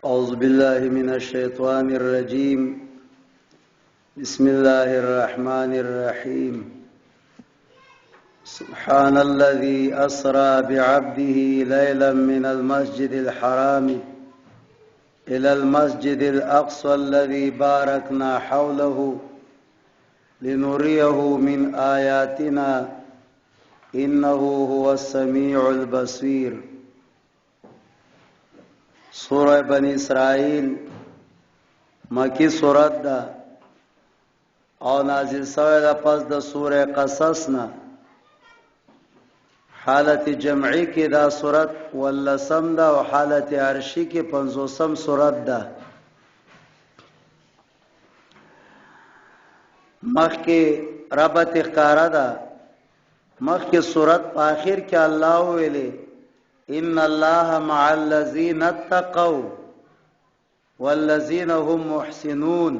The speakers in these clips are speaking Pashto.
أعوذ بالله من الشيطان الرجيم. بسم الله الرحمن الرحيم. سبحان الذي أسرى بعبده ليلا من المسجد الحرام إلى المسجد الأقصى الذي باركنا حوله لنريه من آياتنا إنه هو السميع البصير. سورة بني اسرائیل مکی سورت ده او نازل شوی ده پس د سوره قصص نه. حالت جمعی کې دا سورت ولسم ده او حالت عرشی کې 50م سورت ده. مخکې ربط ښکارا ده. مخکې سورت په آخر کې الله ویلي ان الله مع الذين اتقوا والذين هم محسنون.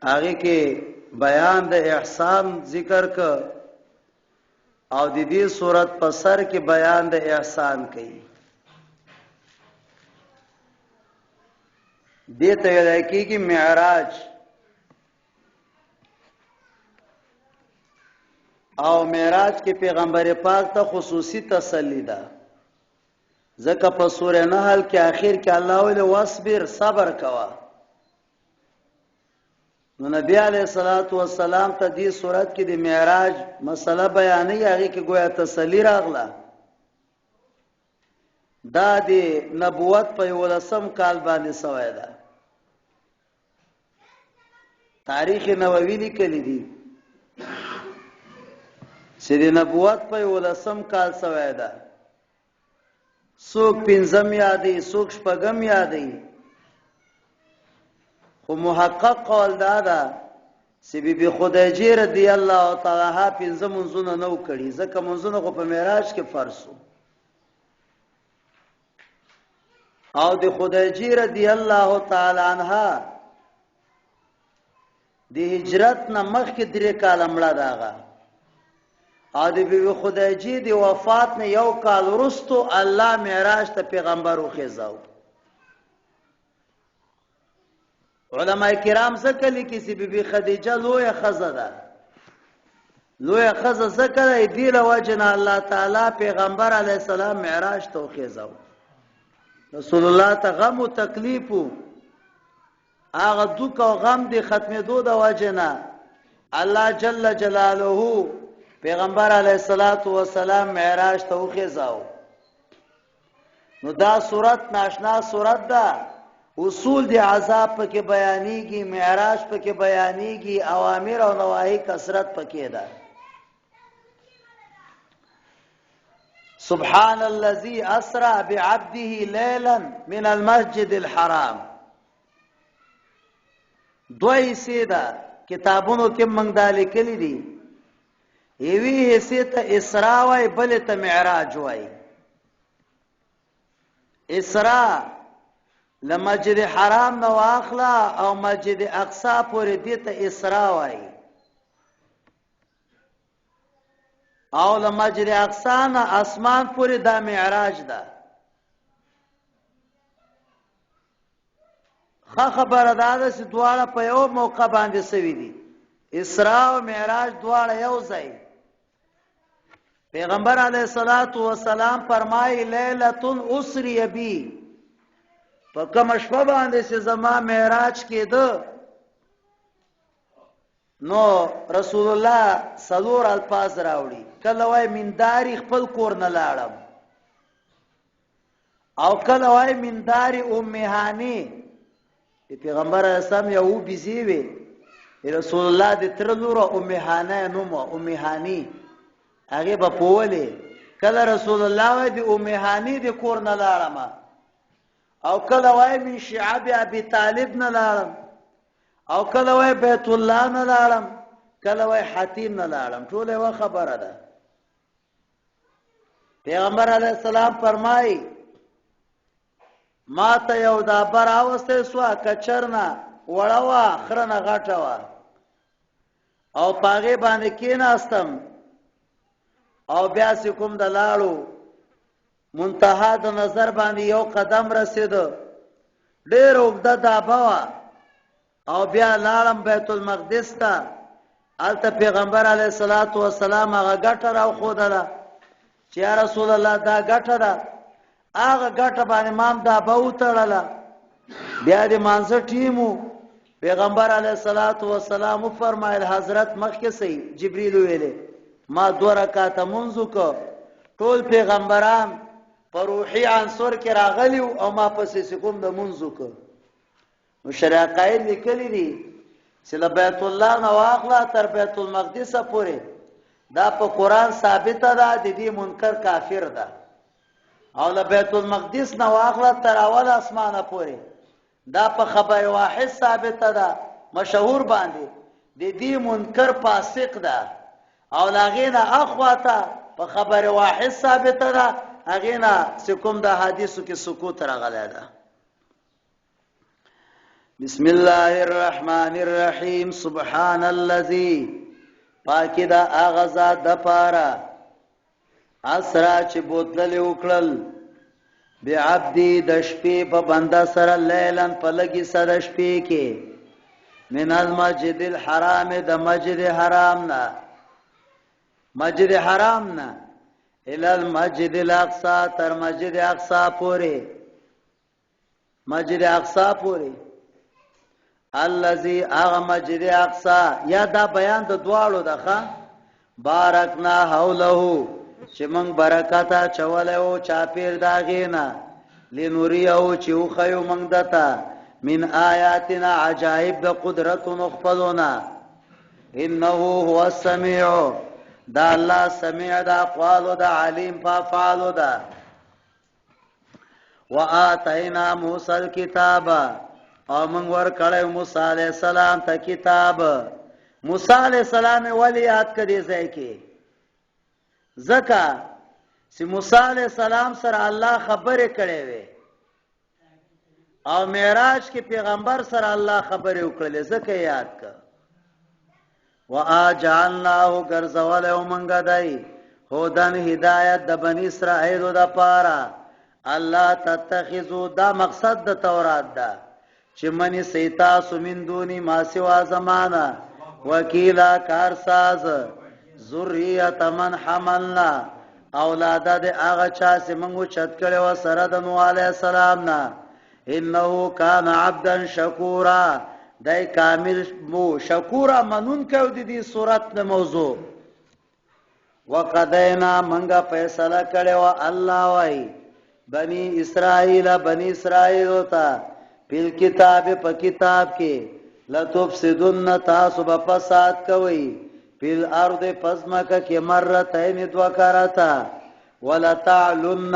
هغه کې بیان د احسان ذکر ک او د دې صورت په سر کې بیان د احسان کوي. دې ته ویل کېږي معراج. او معراج کې پیغمبر پاک ته خصوصي تسلی ده. ځکه په سورې نحل کې آخر کې الله ویل واصبر صبر کوا. نو نبی علیہ الصلوۃ والسلام ته دې صورت کې د معراج مسله بیانې هغه کې گویا تسلی راغله. دا د نبوت په 11م کال باندې شوی ده. تاریخ نبوي لیکلی دی چې د نبوت په 11م کال شوی ده. څوک 5م یادې څوک 6م یادې، خو محقق قول دا ده چې بیبي خدیجه رضی الله تعالی عنها 5 منځونه نو کړي، ځکه منځونه خو په معراج کې فرض وو. او د خدیجه رضی الله تعالی عنها د هجرت نه مخکې 3 کال مړه داغه. او د بیبي خدیجه د وفات نه 1 کال وروسته الله معراج ته پیغمبر وخیزاو. علماء کرام څخه لیکي چې بیبي خدیجه لویه ښځه ده. لویه ښځه څخه دی له وجنه الله تعالی پیغمبر علی السلام معراج ته وخیزاو. رسول الله ته غم او تکلیف هغه دوک او غم د ختمېدو د وجنه الله جل جلاله پیغمبر علیہ الصلوۃ والسلام معراج ته وخیزاو. نو دا صورت ناشنا صورت ده. اصول دی عذاب پکې بیانېږي، معراج پکې بیانېږي، اوامر او نواهی کثرت پکې ده. سبحان الذي اسرى بعبده ليلا من المسجد الحرام. دوی سیدا کتابونو کې موږ دا لیکلي دي. یوی حیثیت اسراء وای بل ته معراج وای. اسراء لمسجد حرام نو اخلا او مسجد اقصا پورې دې ته اسراء وای. او لمسجد اقصا نه اسمان پورې دا معراج ده. خبره ده چې دواړه په یو موقع باندې سوي دي. اسراء او معراج دواړه یو ځای. پیغمبر علیہ الصلوۃ والسلام فرمایي لیلۃ اسری بی. په کوم شپه باندې چې زما معراج کېده نو رسول الله صلور الفاظ راوړي. کله وای من داری خپل کور نه لاړم، او کله وای من داری ام هانی. پیغمبر اسلام یو بيزي وي. رسول الله د تر لور ام هانه نوم ام هانی هغه په پوله. کله رسول الله وای د ام هانی د کور نه لاړم، او کله وای من شعب ابي طالب نه لاړم، او کله وای بیت الله نه لاړم، کله وای حتیم نه لاړم. ټول یو خبره ده. پیغمبر علیه السلام فرمای ما ته یو دا بر اوسته سو کچرنا وړوا خرنه غټوا او پاغه باندې کېناستم او بیا کوم د لاړو منتها د نظر باندې یو قدم رسید ډېر اوږده دابه وه او بیا لاړم بیت المقدس ته هلته پیغمبر علیه الصلاة والسلام هغه ګټه راوښودله چې یا رسول الله دا ګټه ده هغه ګټه باندې مام دابه وتړله بیا د مانځه ټیم پیغمبر علیه الصلاة والسلام وفرمایل حضرت مخکې سئ جبریل ویلې ما 2 رکعاته مونځ وکړ ټول پیغمبران په روحي عنصر کې راغلي او ما پسې کوم د مونځ وکړ نو شریعه قاید لیکلی دي چې له بیت الله نه واخله تر بیت المقدس پورې دا په قرآن ثابته ده د دې منکر کافر ده او له بیت المقدس نه واخله تر اول اسمانه پورې دا په خبر واحد ثابته ده مشهور باندې د دې منکر فاسق ده او لاغینه اخواته په خبر واحد ثابته ده اغینا سکم دا حدیثو کې سکوت راغلی ده بسم الله الرحمن الرحیم سبحان الذی پاکی دا آغازا دا پارا اسرا چې بوتللی وکړل بعبدی د شپې په بنده سره لیلن په لګي سره شپې کې من المسجد الحرام د مسجد حرام نه الى المسجد الاقصى تر مسجد اقصا پورې مسجد اقصا پورې الذي اغه مسجد اقصا یا دا بیان د دواړو دغه بارکنا حوله چې موږ برکاته چولې او چاپیر داغینا لنوریو چې خو موږ دتا من آیاتنا عجائب د قدرت نخفلونا انه هو السميع دا الله سميع دا اقوال دا علیم فافعال دا وآتینا موسی الكتاب او موږ ورکړی موسی علیہ السلام ته کتاب موسی علیہ السلام ولی یاد کړي ځای کې ځکه چې موسی علیہ السلام سره الله خبرې کړې وې او معراج کې پیغمبر سره الله خبرې وکړلې ځکه یاد کړه واجعلناه غرزول او منګه دای هودن هدایت د بنی اسرائیل د پاره الله تتخذو دا مقصد د تورات ده چې منی سیتا سمین دونی ما سوا زمانہ وکیلا کارساز ذریه من حملنا اولاد د هغه چا چې موږ چت کړي و سره د نوح علی السلام نه انه کان عبدا شکورا دای کامل مو شکورا منون کو د دې صورت د موضوع وقدینا منګه فیصله کړي و الله وای بنی اسرائیل ہوتا پیل کتاب په کتاب کې لتفسدن تاسو په فساد کوي پیل ارض پسمکه کې مرتين 2 کرتا ولا تعلن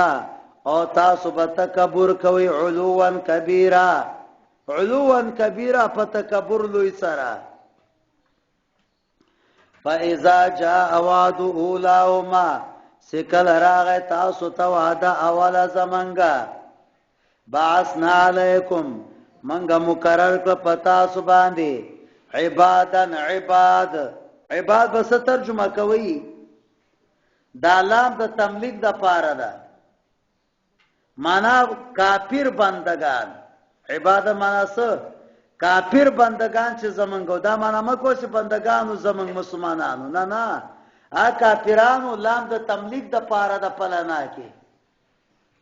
او تاسو په تکبر کوي علوا کبیره په تکبر لوی سره فاذا جاء وعد اولاهما سکل راغ تاسو ته وعده اوله زمنګا بعثنا علیکم منګه مقرر کړ پتا سو باندې عباد بس ترجمه کوي دا لام د تملیک د پاره ده معنا کافر بندگان عباد معنا څه کافر بندگان چې زمونږ دا معنا مکو چې بندگانو زمونږ مسلمانانو نه کافرانو لام د تملیک د پاره د پلانا کې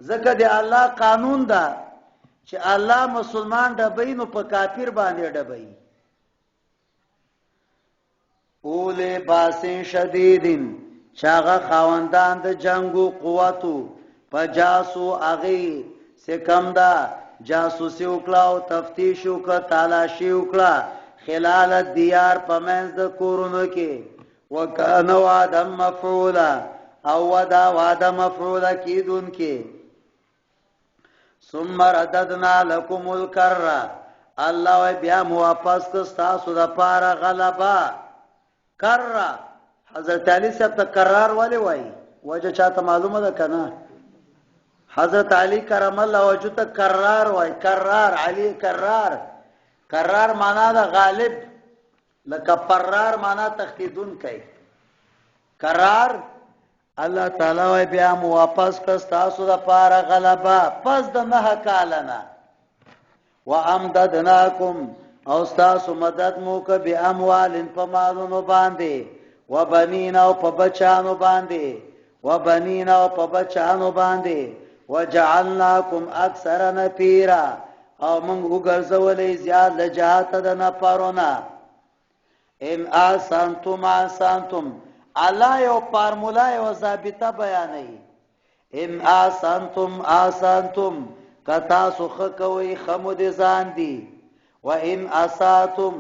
ځکه دی الله قانون ده چې الله مسلمان ډبې نو په کافر باندې ډبې اوله باسن شدیدین چاغه خواندان د جنگو قوتو پجاسو اغي سکم دا جاسوسی وکړه او تفتیش وکړه تلاشی وکړه خلال الديار پمنځ د کورونو کې وکانه وعده مفعولا او ودا وعده مفعولا کیدون کې ثم رددنا لكم الكره الله بیا مو واپس تاسو د پاره غلبا کره حضرت علی صاحب تکرار والی وای وجه چاته معلومه ده کنه حضرت علی کرم الله وجه تکرار وای کرار علی کرار معنا ده غالب لکه پرار معنا تخدیدون کوي کرار الله تعالی وای بیا مو واپس کړ تاسو د پاره غلبا پس د 9 کالنا وامددناکم او تاسو مدد مو ک به اموال په مالونو باندې وبنین او په بچانو باندې وبنین او په بچانو باندې وجعلناکم اکثر نفیرا او موږ وګرځولې زیات لجات د نفرونه ان آسانتم الله یو فارمولا یو ضابطه بیانوي ان آسانتم کتا سوخ کوي خمود ځان دي و ان اساتم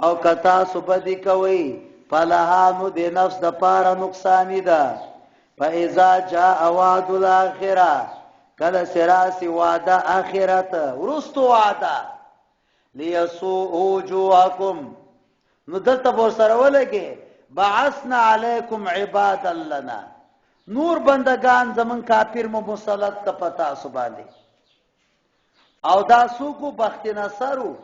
او کتا سبدي کوي فلها نو د نفس د پاره نقصان ده فاذا جاء وعد الاخره کله سراسی وعده اخرت ورستو وعده ليسوء وجوهكم نو دلته بور سره ولګي بعثنا علیکم عبادا لنا نور بندگان زمون کافر مو مسلط ک پتا سبحانه او دا سوکو بخت نصرو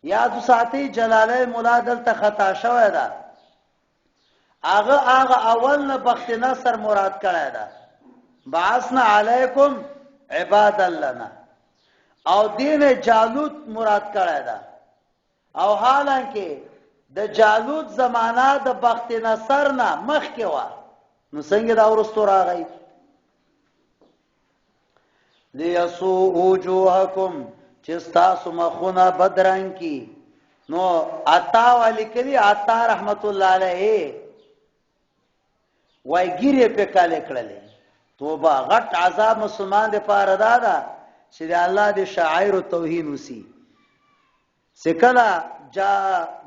یاد ساتي جلاله مولا دلته خطا شوی دا هغه اول نه بخت نصر مراد کړی دا بعثنا علیکم عبادا لنا او دین جالوت مراد کړی دا او حالانکه د جالوت زمانہ د بخت نصر نه مخ کې و نو څنګه دا ورستو راغی ليسوء وجوهكم چې تاسو مخونه بدرنګ کی نو عطا ولیکلی عطا رحمت الله علیه وای ګیره په کاله کړلې توبه غټ عذاب مسلمان د پاره دادا چې الله دې شاعر توهین وسی سکلا جا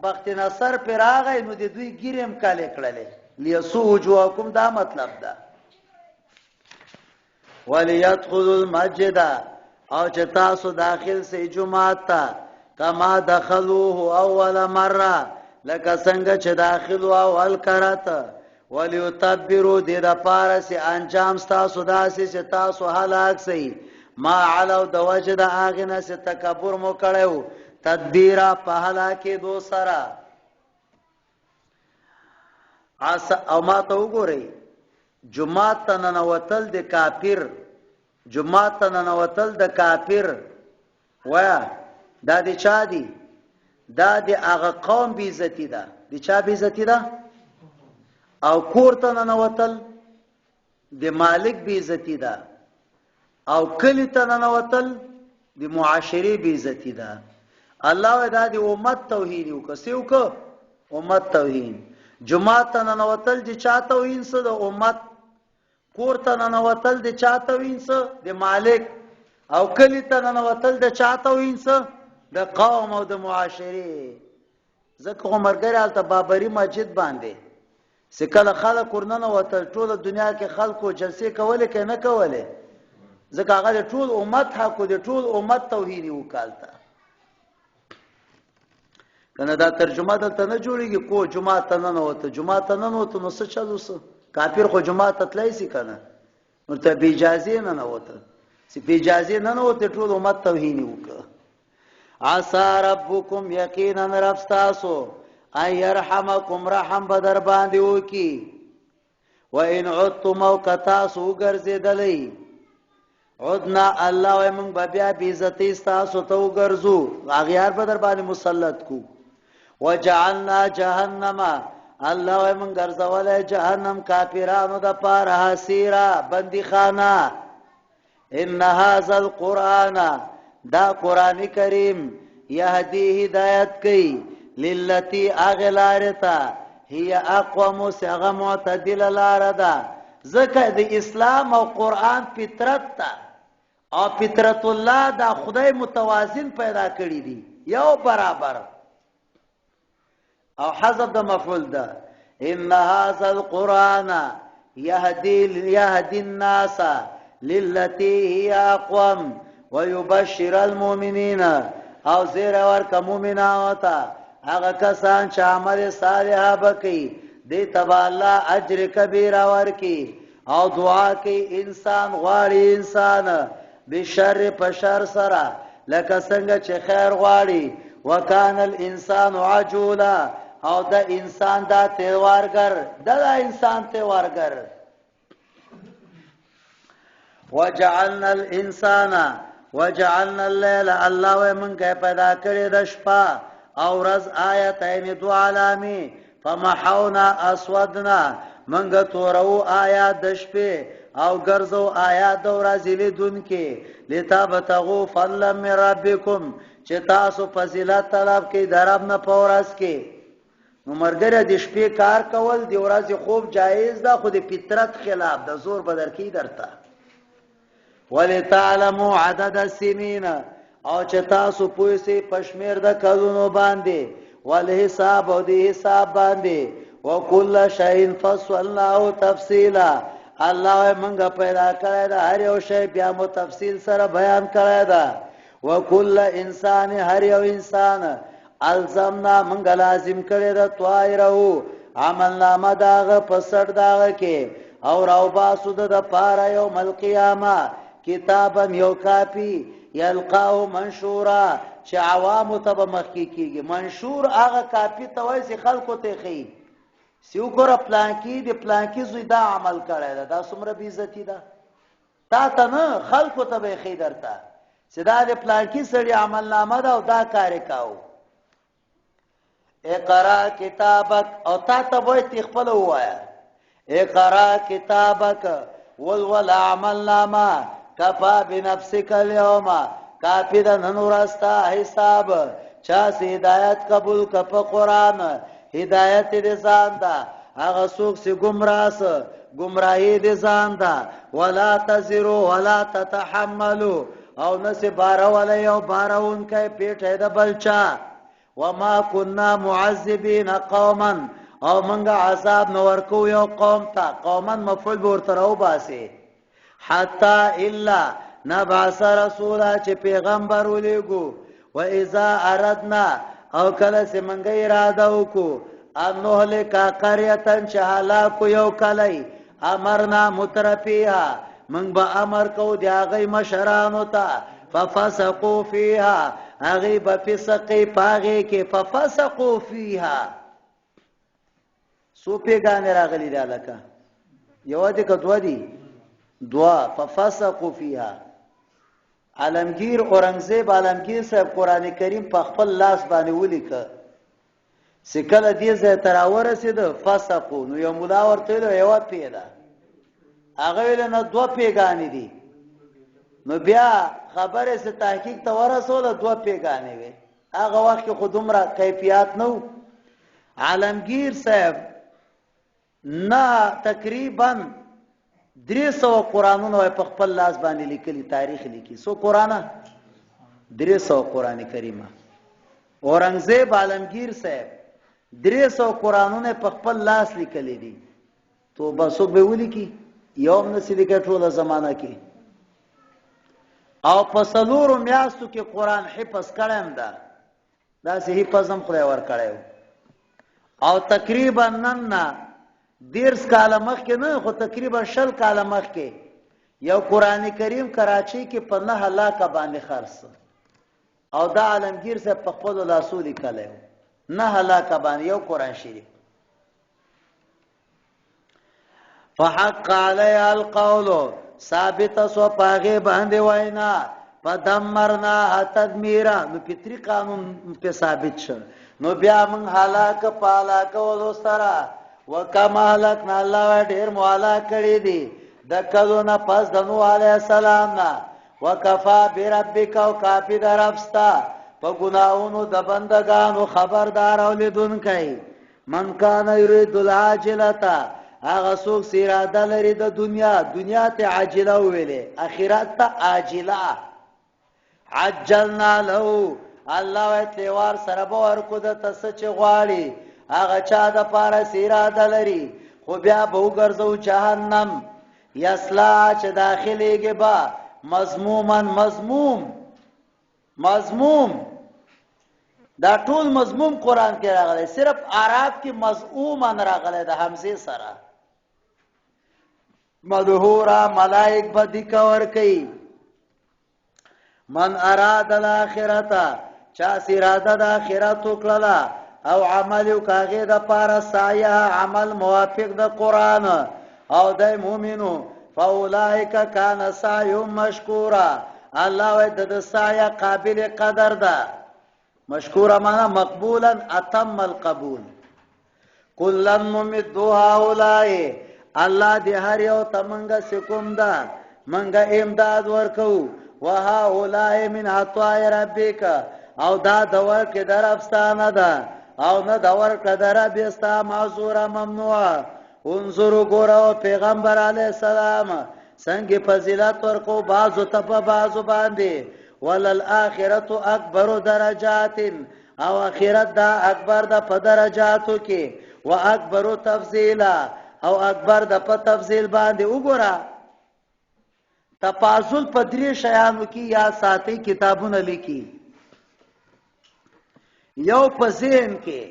بخت نصر پر راغی نو د دوی ګیرم کاله کړلې ليسوء وجوهكم دا مطلب ده وليدخلوا المسجد او چې تاسو داخل سي جمعات ته کما دخلوه اول مره لکه څنګه چې داخلو اول کرات وليتبروا د لپاره سي انجام تاسو داسې چې تاسو هلاک سي ما علو د وجد اغنه سي تکبر مو کړو تدبیرا په هلاکه دو سره او ما ته وګورئ جمعات ته ننوتل د کافر جمعات ته ننوتل د کافر وایا دا د چا دی دا د هغه قوم بی عزتی ده د چا بی عزتی ده او کور ته ننوتل د مالک بی عزتی ده او کلی ته ننوتل د معاشري بی عزتی ده الله دا د امت توهین وکسیو کو امت توهین جمعات ته ننوتل د چا توهین سره د امت کور ته ننوتل د چا توهین سره د مالک او کلی ته ننوتل د چا توهین سره د قوم او د معاشري زکه عمرګر ته بابری مسجد باندې سکه خلک ورننه وتل ټول دنیا کې خلکو جلسه کوله کې نه کوله زکه هغه ټول امت حق د ټول امت توهین وکالته کنه دا ترجمه دلته نه جوړیږي کو جمعه ته نه وته جمعه ته نه وته نو څه چلو څه کافر خو جمعه ته تلای سي کنه ورته بی اجازه نه وته سی بی اجازه نه وته ټول امت توهین وکړه عسى ربكم یقینا رب تاسو ان يرحمكم رحم بدر باندې وکي وان عدتم او کتاسو ګرځیدلې عدنا الله ومن بیا بی عزت تاسو ته وګرځو اغیار بدر باندې مسلط کو وجعلنا جهنم الله ومن ګرځول جهنم کافرانو د پاره حسیرا بندي خانه ان هاذا القران دا قران کریم يهدي هدایت کوي للتی اغلارتا هي اقوم سغه معتدل لاردا زکه د اسلام او قران فطرت تا او فطرت الله دا خدای متوازن پیدا کړی دي یو برابر او حذف د مفعول ده ان هذا القران يهدي الناس للتي هي اقوم ويبشر المؤمنين او زیر ورک مومنانو ته هغه کسان چې عمل صالح وکړي دې تبع الله اجر کبیر ورکي او دعا کوي انسان غواړي انسان بشر پشر سره لکه څنګه چې خیر غواړي وکانه الانسان عجولا او دا انسان دا تیوارګر دا انسان تیوارګر وجعلنا الانسان وجعلنا الليل الله ومنګه پیدا کړی د شپه او ورځ آیتین دو علامه فمحونا اسودنا منګه تورو آیات د شپې او ګرځو آیات د ورځې لیدونکې لتابتغوا فضلا من ربکم چې تاسو فضیلت طلب کې درب نه پورس کې نو مرګره د شپې کار کول د ورځې خوب جایز ده خو د فطرت خلاف د زور بدر کې درته ولتعلموا عدد السنين او چې تاسو پوه سئ پشمیر د کلونو باندې والحساب او د حساب باندې وکل شیء فصلناه تفصیلا الله منګه پیدا کړی دا هر یو شی بیا مو تفصیل سره بیان کړی دا وکل انسان هر یو انسان الزمنا منګه لازم کړی دا طائره عمل نامه داغه پسړ داغه کې او راو باسو د پاره یوم القیامه کتابا یو کاپی یلقاو منشورا چې عوام ته مخکی کیږي منشور هغه کاپی ته وایي چې خلکو ته خي سیو ګور پلانکی دی پلانکی زوی دا عمل کړی دا څومره بی عزتی ده تا ته نه خلکو ته به خي درته صدا د پلانکی سړي عمل نامه دا او دا کار کاو اقرا کتابک او تا ته وایي تخپل وایا اقرا کتابک ول عمل نامه کفا بنفسک اليوم کافی دا ننورستا حساب چا سی ہدایت قبول کپ قرآن ہدایت دی ځان دا هغه څوک چې گمراس گمراهی دی ځان دا ولا تزرو ولا تتحملوا او نسی بارا ولا یو بارون کای پیټه د بلچا وما كنا معذبین قوما او منګه عذاب نور کو یو قوم تا قوما مفعول ورترو باسي حتا الا نبعث رسولا چې پیغمبر ولېګو و اذا اردنا او کله چې منګه اراده وکړو ان نهلک قريه چې هلاکو یو کلی امرنا مترفیها من به امر کو دی هغه مشرانو ته ففسقوا فيها هغه به فسقي پاغه کې ففسقوا فيها سو پیغان راغلی دا لکه یو دې کډو دی دعا ففسقوا فيها عالمگیر اورنګزیب عالمگیر صاحب قران کریم په خپل لاس باندې ولیک سکله دې زه تراور رسید فسقوا نو یو مولا ورته یو پیدا هغه ویل نه دو پیغانی دي نو بیا خبره څه تحقیق ته ورسول دو پیغانی وي هغه وخت کې خودمره کیفیت نو عالمگیر صاحب نه تقریبا 300 قرانونه په خپل لاس باندې لیکلي تاریخ لیکي سو قرانه 300 قران کریمه اورنګزیب عالمگیر صاحب 300 قرانونه په خپل لاس لیکلي دي تو بسو به ولیکي یوم نسلی کې ټوله زمانہ کې او په سلور میاشتو کې قران حفظ کړم دا سه حفظ هم خدای ور کړو او تقریبا نن دیرس کاله مخکې نه خو تقریبا 10 کاله مخکې یو قران کریم کراچۍ کې په 9 لاکھ باندې خرڅ او دا عالمگیر سے په خپل لاسو لیکل 9 لاکھ باندې یو قران شریف فحق علی القول ثابت سو پاغه باندې وینا فدمرنا تدمیرا نو فطری قانون په ثابت شو نو بیا من هلاک پالا کولو سره وکما هلاکنا الله ډیر موالا کړی دي د کلونه پس د نوح علی السلام نا وکفا بربک او کافی درفستا په ګناونو د بندگانو خبردار او لیدونکای من کان یرید العاجلتا هغه څوک چې اراده لري د دنیا ته عاجله ویلې اخرت ته عاجله عجلنا له الله تیوار سره به ورکو د تسچ غواړي هغه چا د پاره اراده لري خو بیا به وګرځو جهنم یسلا چې داخليږي با مذموم دا ټول مضموم قران کې راغلی صرف عرب کې مذموم راغلی د حمزه سره مدحورا ملائک بدی کور کوي من اراد الاخرته چا اراده د اخرت وکړه او عمل کاغه د پاره سایه عمل موافق د قران او د مؤمنو فاولائک کان سعیهم مشکورا الله وای د سعی قابل قدر ده مشکورا معنا مقبولا اتم القبول کلن نمد هؤلاء الله دې هر یو تمنګ سکوم ده منګه امداد ورکو وهؤلاء من عطاء ربک او دا دور کې درفستانه ده او نه دور کدر بیستا معذور ممنوع انظروا ګورو پیغمبر علی السلام څنګه فضیلت ورکو بعضو ته په بعضو باندې وللآخرت اکبر درجات او اخرت دا اکبر د په درجاتو کې واکبر تفضیلا او اکبر د په تفضیل باندې وګوره تفاضل په درې شیانو کې یا ساتي کتابونه لیکي یو په ذهن کې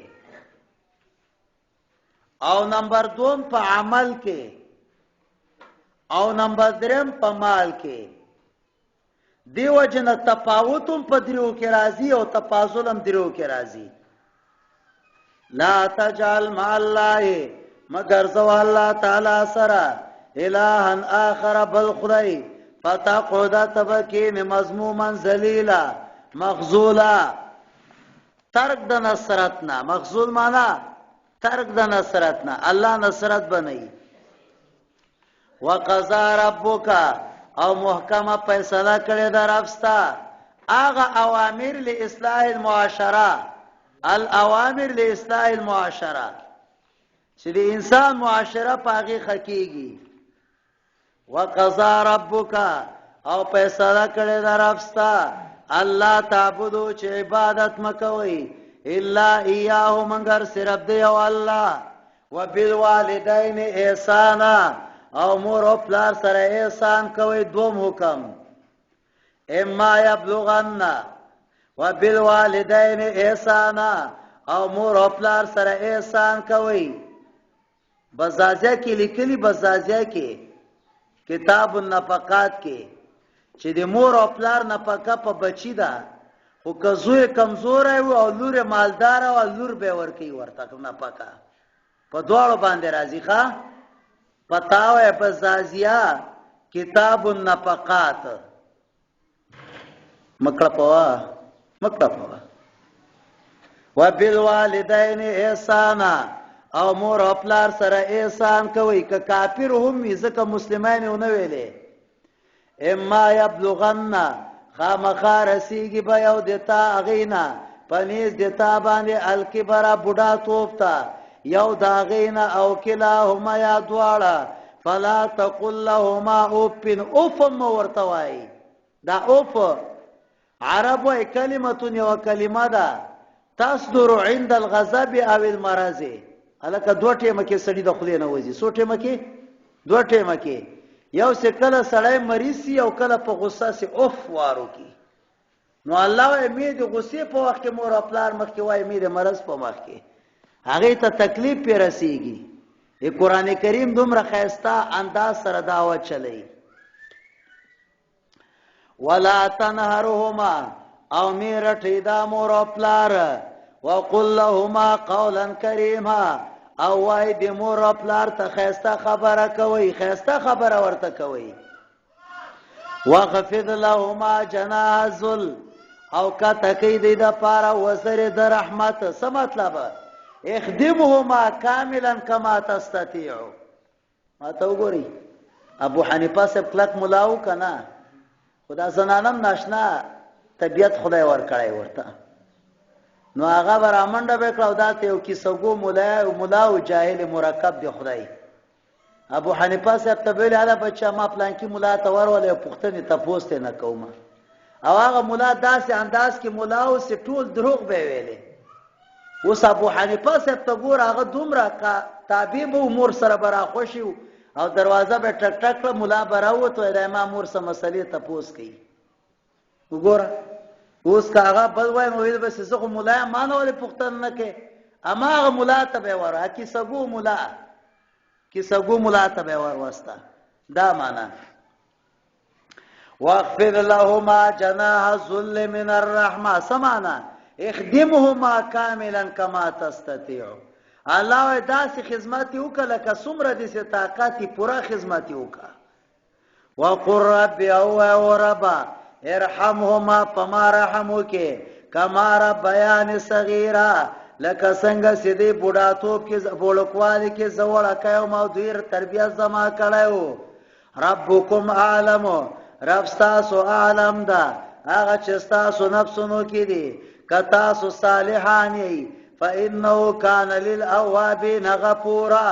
او نمبر 2 په عمل کې او نمبر 3 په مال کې دیو جن تفاوتم په درو کې راځي او تفاضلم درو کې راځي لا تجعل مع الله مگر زو الله تعالی سره الہن آخر بل خدای فتقعد تبکین مذموما ذلیلا مخذولا ترک د نصرتنا مخذول معنا ترک د نصرتنا الله نصرت بنئی وقضا ربک او محکمه فیصله کړی در افستا اغه اوامر لاصلاح المعاشره الاوامر لاصلاح المعاشره چې د انسان معاشره پاغي خکېږي وقضا ربک او فیصله کړی در افستا الله تعبدو چې عبادت مکوئ الا ایاه مگر صرف دی او الله وبالوالدین احسانا او مور او پلار سره احسان کوي دوم حکم اما یبلغن وبالوالدین احسانا او مور او پلار سره احسان کوي بزازیه کې لیکلي بزازیه کې کتاب النفقات کې چې د مور او پلار نفقه په بچی ده او کزوی کمزور او لور مالدار او لور به ورکی ورته نفقه په دواړو باندې راځي ښا پتاوه بزازیه کتاب النفقات مکړه پوا وبالوالدین احسانا او مور او پلار سره احسان کوي که کافر هم ځکه مسلمانونه ویلې اما یبلغن خامخا رسیږي به یو دتا اغینا پنیز دتا باندې الکبر بوډا توپتا یو داغینا او کلاهما یا دواړه فلا تقل لهما اوفن اوفم ورتوای دا اوف عربو کلمه یو کلمه ده تصدر عند الغضب او المرض الکه دوه ټیمه کې سړی د خلینو وځي سو ټیمه کې دوه ټیمه کې یو څه کله سړی مریض سي او کله په غصه سي اوف وارو کی نو الله امید غصه په وخت کې مور خپل مخ کې وای امید مرض په مخ کې هغه ته تکلیف پی رسیږي د قران کریم دومره خيستا انداز سره دعوت چلی ولا تنهرهما او میرټی دا مور خپل وقل لهما قولا کریما او وای د مور خپل ته خيستا خبره کوي خيستا خبره ورته کوي وخفض لهما جناح الذل او کا تکید د پاره وسره د رحمت څه مطلب اخدمهما کاملا کما تستطيع ما ته وګوري ابو حنیفه سب کلک ملاو کنا خدا زنانم ناشنا طبیعت خدای ور کړی ورته نو هغه برامنډه وکړو دا ته یو کیسګو مولا او جاهل مرکب دی خدای ابو حنیفه صاحب ته ویل دا بچا ما پلان کې مولا ته ورولې پښتنه ته پوسټ نه کوم او هغه مولا داسې انداز کې مولا او سي ټول دروغ به ویلې اوس ابو حنیفه صاحب ته ګور هغه دومره طبيب امور سره برا خوشي او دروازه به ټک ټک مولا براوت وای د امام مور سره مسلې ته پوس کوي وګوره اوس کاغه بل وای نو ویل بس زه مولا ما نه ولې پښتن نه کې اما هغه مولا ته به ور حقي سګو مولا ته به ور واسطه دا معنا واغفر لهما جناح الذل من الرحمه سمعنا اخدمهما کاملا کما تستطيع الله داسې خدمت وکړه که څومره دې طاقت پورا خدمت وکړه وقر رب او ربا ارحمهما فما رحمو کې کما ربیان صغیرا لکه څنګه سیدی بوډاتوب کې بولکوالی کې زوړه کایو ما دویر تربیت زما کړایو ربکم اعلم رب تاسو اعلم دا هغه چې تاسو نفسونو کې دي کتا سو صالحانی فانه کان للاوابین غفورا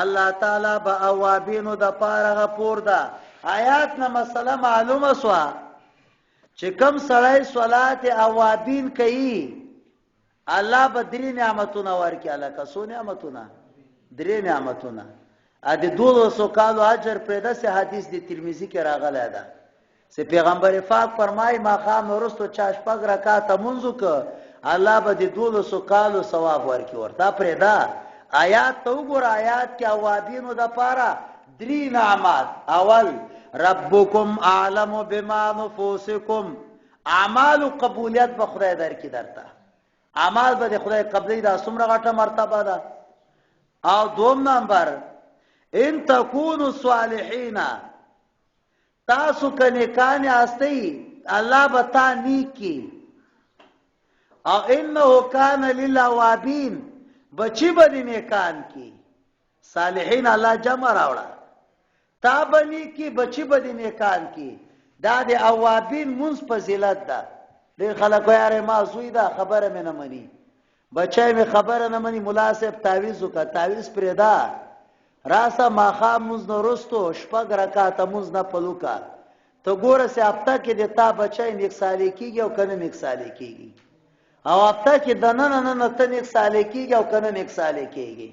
الله تعالی به اوابینو د پاره غفور ده آیات نه مسله معلومه سوا چې کم سړی صلات اوابین کوي الله به درې نعمتونه ورکړي الکه سو نعمتونه درې نعمتونه ا دې 200 کالو اجر پیدا سه حدیث دی ترمذی کې راغلی ده سه پیغمبر پاک فرمای ما خام ورستو چا شپږ رکعات منځو ک الله به دې 200 کالو ثواب ورکړي ورته پرېدا آیات تو ګور آیات کې اوابینو د پاره درې نعمت اول ربکم اعلم بما نفوسکم اعمال قبولیت به خدای درکې درته اعمال به خدای قبلې دا څومره غټه مرتبه ده او دوم نمبر ان تکونوا صالحین تاسو کنه کان استی الله به تا نیک کی او انه کان للاوابین بچی بدی نیکان کی صالحین الله جمع راوړه تا بنی کی بچی بدی نیکان کی دا د اوابین منس فضیلت ده ډیر خلک یاره ما زوی دا خبره مې نه مني بچای مې خبره نه مني مناسب تعویذ وکړه تعویذ پرېدا راسه ماخا موز نو رستو شپږ رکعات موز نه پلوکا ته ګوره سه هفته کې د تا بچای نیک سالي کیږي او کنه نیک سالي کیږي او هفته کې د نن نه ته نیک سالي کیږي او کنه نیک سالي کیږي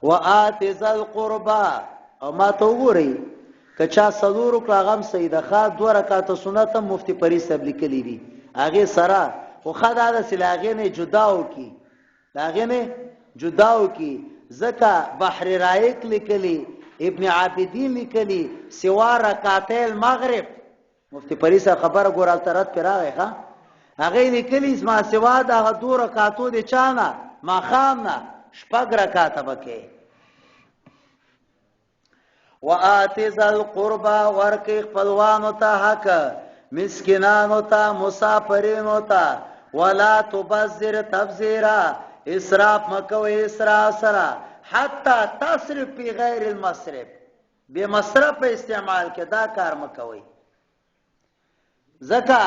وآت ذل قربا او ما ته وګورئ کچا سلور کلاغم سیده خا 2 رکعات سنت مفتی پری صاحب لیکلی دي هغه سره خو خدای د سلاغې نه جداو کی هغه نه جداو کی زکا بحر رایق لیکلی ابن عابدین لیکلی سوا رکعتې المغرب مفتی پری صاحب خبر ګورال ترت پر راغی ها هغه لیکلی اسما سوا د 2 رکعاتو د چانه ما خامنا شپږ رکعات بکې وآت ذل قربا ورکی خپلوانو ته حق مسکینانو ته مسافرینو ته ولا تبذر تبذیرا اسراف مکوئ اسراف سرا حتی تصرف فی غیر المصرف بے مصرف استعمال کې دا کار مکوئ زکا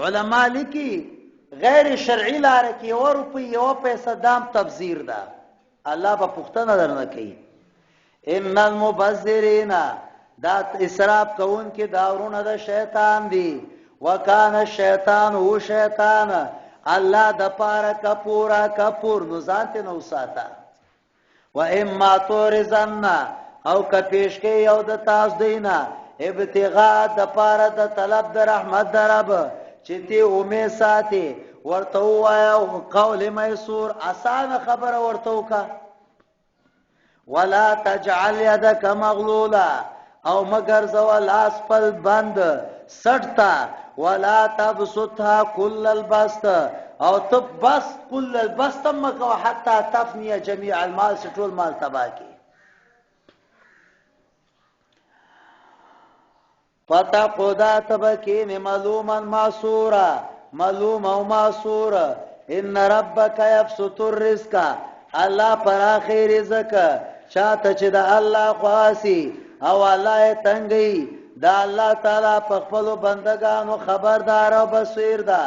علماء لیکي غیر شرعی لار کې یو روپی یو پیسې دام تبذیر ده الله په پښتنه درنه کوي ان المبذرین دا اسراف کون کې داورونه د شیطان دي وکانه شیطان او شیطان الله د پاره کپورا کپور نو ذات نو ساته و اما تورزن او کپیش کې یو د تاس دینا ابتغاء د پاره د طلب د رحمت درب چې تی امید ساتي ورته وایا قول میسور آسان خبره ورته وکا ولا تجعل يدك مغلولا او مگر زوال اسفل بند سټتا ولا تبسطها كل البسط او تب بس كل البسط مکو حتى تفني جميع المال ټول مال تباکی فتقدا تبکین ملوما معصورا ملوم او معصورا ان ربك يبسط الرزق الله پر اخر رزق چاته چې د الله خاصي او الله تنګي دا الله تعالی په خپل بندگانو خبردار او بصیر ده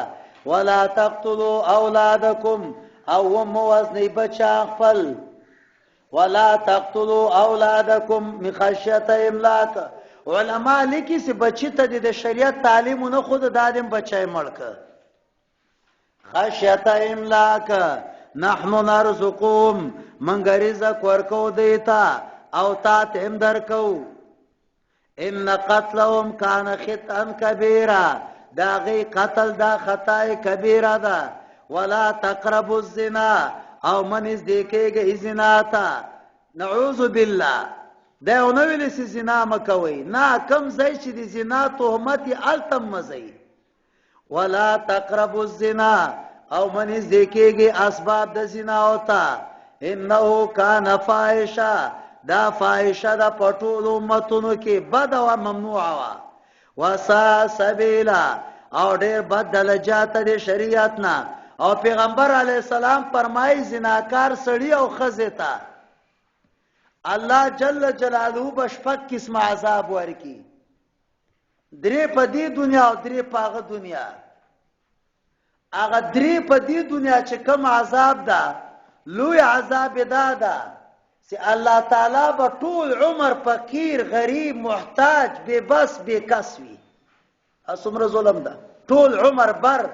ولا تقتلوا اولادکم او موزنی بچا خپل ولا تقتلوا اولادکم من خشیت املاک علماء لیکي چې بچی ته د شریعت تعلیم نه خود دادم بچای ملک خشیت املاک نحنو نرزقهم من رزق ورکو دیتا او تا تهم درکو ان قتلهم کان خطئا کبیرا داغی قتل دا خطای کبیره ده ولا تقربوا الزنا او من ازدیکیگه زنا تا نعوذ بالله دا نو ویل سی زنا مکوي نا کم ځای چې د زنا تهمت التم مزي ولا تقربوا الزنا او من ذکیږي اسباب د زنا ہوتا انه کان فاحشا دا فاحشه د پټول امتونو کې بد او ممنوع وا وسا سبیلا او ډېر بد دلجات د شریعت نه او پیغمبر علی السلام فرمایي زناکار سړی او خزه تا الله جل جلاله بشفق قسم عذاب ورکی درې په دې دنیا او درې په هغه دنیا هغه درې په دې دنیا چې کوم عذاب ده لوی عذاب ده چې الله تعالی به ټول عمر فقیر غریب محتاج بے بس بے کس وي اسمره ظلم ده ټول عمر بر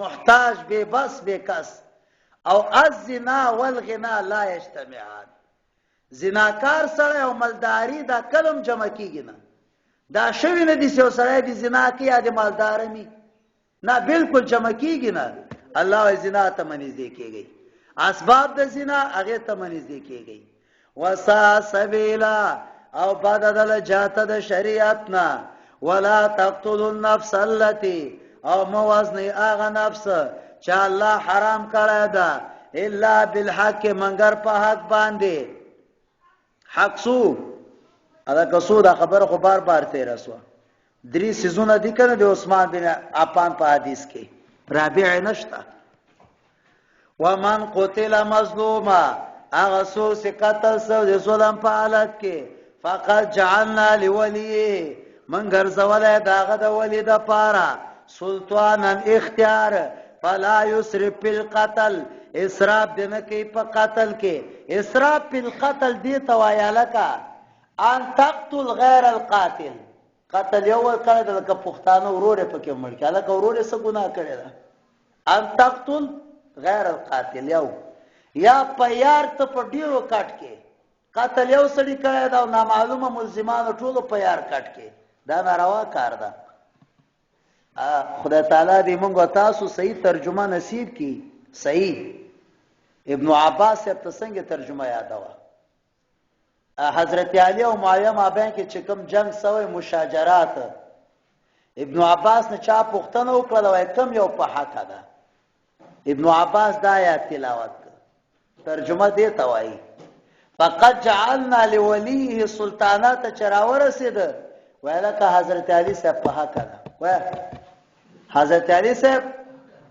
محتاج بے بس بے کس او الزنا والغنا لا یجتمعان زناکار سره او مالداری دا کلم جمع کیږي نه دا شوی نه دي چې سره دي زنا کوي یا د مالدارمي نه بالکل جمع کیږي نه الله زنا ته منځ کیږي اسباب د زنا هغه ته منځ کیږي وسا سبیلا او بدل جاته د شریعت نه ولا تقتلوا النفس التي او موازنی هغه نفس چې الله حرام کړی ده الا بالحق منګر په حق باندې حق سو ادا کسو دا خبر خو بار بار تیر اسوا درې سيزونه دي کنه د عثمان بن عفان په حدیث کې رابع نشتا ومن قتل مظلوما هغه سو چې قتل سو د ظلم په حالت کې فقط جعلنا لوليه من ګرځولای داغه د ولی د پاره سلطانا اختیار فلا يسرف بالقتل اسراف دنه کې په قتل کې اسراف بالقتل دی توایا لکا ان تقتل غیر القاتل قتل یو کړه د پښتانه ورور په کې مړ کړه لکه ورور څه ګناه کړی دا ان تقتل غیر القاتل یو یا پیار ته په ډیرو کټ کې قتل یو سړی کړی دا نامعلومه ملزمانو ټولو پیار کټ کې دا ناروا کار ده خدای تعالی دې موږ تاسو صحیح ترجمه نصیب کی صحیح ابن عباس ته څنګه ترجمه یادوا حضرت علی او معاویه مابین کې چې کوم جنگ سوی مشاجرات ابن عباس نه چا پوښتنه وکړه وای کم یو په حق ده ابن عباس دا آیات تلاوت ترجمه دی توای فقط جعلنا لوليه سلطانات چراور رسید ویلکه حضرت علی صاحب په حق ده وای حضرت علی صاحب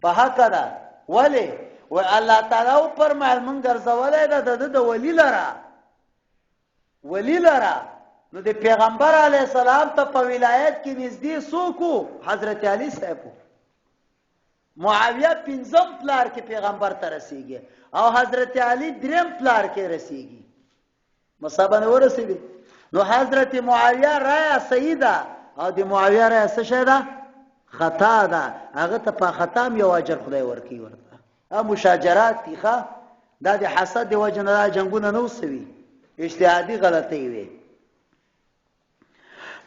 په حق ده ولی و الله تعالی پر معلوم ګرځولای ده د ولی لرا نو د پیغمبر علی السلام ته په ولایت کې نږدې سوکو حضرت علی صاحب معاویه پنځم پلار کې پیغمبر ته رسیږي او حضرت علی دریم پلار کې رسیږي مصابنه ورسیږي نو حضرت معاویه رای سیده او د معاویه رای څه شه ده خطا ده هغه ته په خطا یو اجر خدای ورکی ورته مشاجرات تیخه دا د حسد د وجه نه جنگونه نو سوي اجتهادي غلطي وي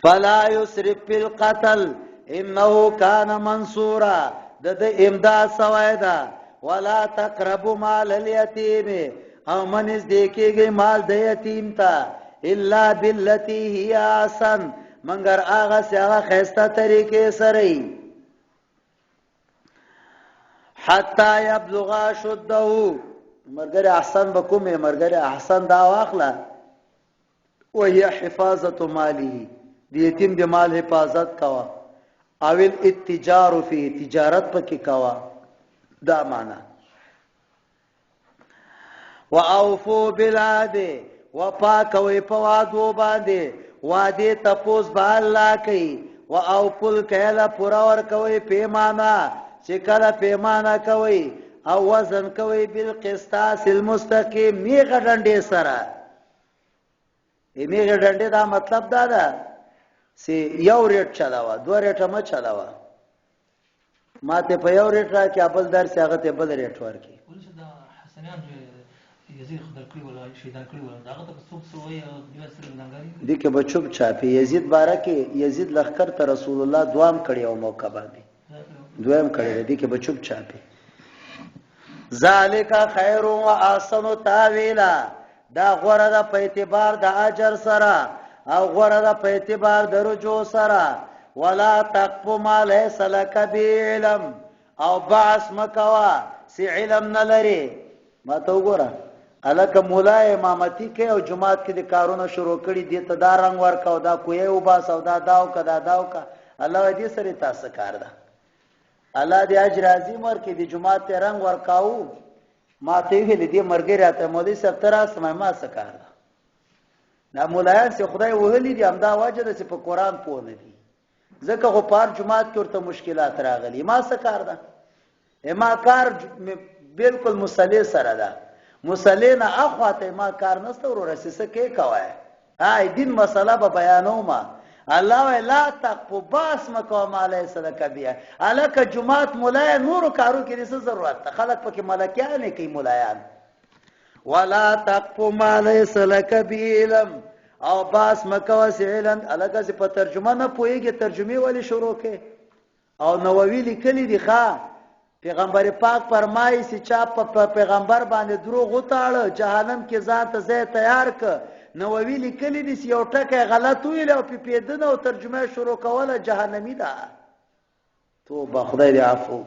فلا يسرف بالقتل انه كان منصورا د امداد سوایدا ولا تقربوا مال اليتيم او منځ دیکيږي مال د یتیم ته الا بالتي هي احسن مگر هغه څنګه خسته طریقې سره حتا يبلغ شده مرګره احسن بکومه مرګره احسن دا واخله وهي حفاظه ماله د یتیم د مال حفاظت کوا او الاتجار فی تجارت پکې کوا دا معنا واوفوا بالعهد وفاکوي په وعدو باندې وعده تپوس به الله کوي واوفوا الكيل پورا ور کوي پیمانه چې کله پیمانه کوي او وزن کوي بالقسطاس المستقيم میغه ډنډې سره میغه ډنډې دا مطلب دا ده سی یو ریټ چلاوا دو ریټ ما چلاوا ماته په یو ریټ را کې خپل درس هغه ته بل ریټ ورکی ولڅ دا حسنیان یزید خدای کړی ولا شیطان کړی ولا هغه ته څوک سوې د سره لنګاري دي کې بچوب چاپی یزید بارا کې یزید لخر ته رسول الله دوام کړی او موقع باندې دوام کړی دي کې بچوب چاپی ذالک خیر و احسن تاویلا دا غوړه د په اعتبار د اجر سره او غوړه د په اعتبار د رجوع سره ولا تقف ما ليس لك بعلم او بعث مکوا سی علم نه لري ما ته وګوره الکه مولا امامتی کوي او جماعت کې د کارونه شروع کړي دي ته دا رنگ ورکاو دا کوی او با سودا داو کدا داو کا الله دې سره تاسو کار ده الله دې اجر عظیم ورکړي د جماعت ته رنگ ورکاو ما ته ویل دي مرګ راته مولوی صاحب تر سمه ما سکار ده نا مولایان سي خدای وهلي دي همدا واجه ده چې په قران پوه نه دي ځکه خو پار جماعت کې ورته مشکلات راغلي ما سکار ده ما کار بالکل مصلی سره ده مصلی نه اخواته ما کار نسته ورسېسه کې کوي هاي دین مسله به بیانوما الله لا تقو باس مکو مالای صدق بیا الک جمعات مولای نور کارو کې څه ضرورت خلک پکې ملکیان کوي مولایان ولا تقو مالای صدق بیلم او باس مکو سیلن الک څه په ترجمه نه پويږي ترجمه ولی شروع کې او نووي لیکلي دي ښا پیغمبر پاک فرمایي چې چا په پیغمبر باندې دروغ وتاړه جهنم کې ځان ته ځای تیار ک نووي لیکلي دي چې یو ټکی غلط ویل او په پیدنه او ترجمه شروع کوله جهنمی ده توبه خدای دې عفو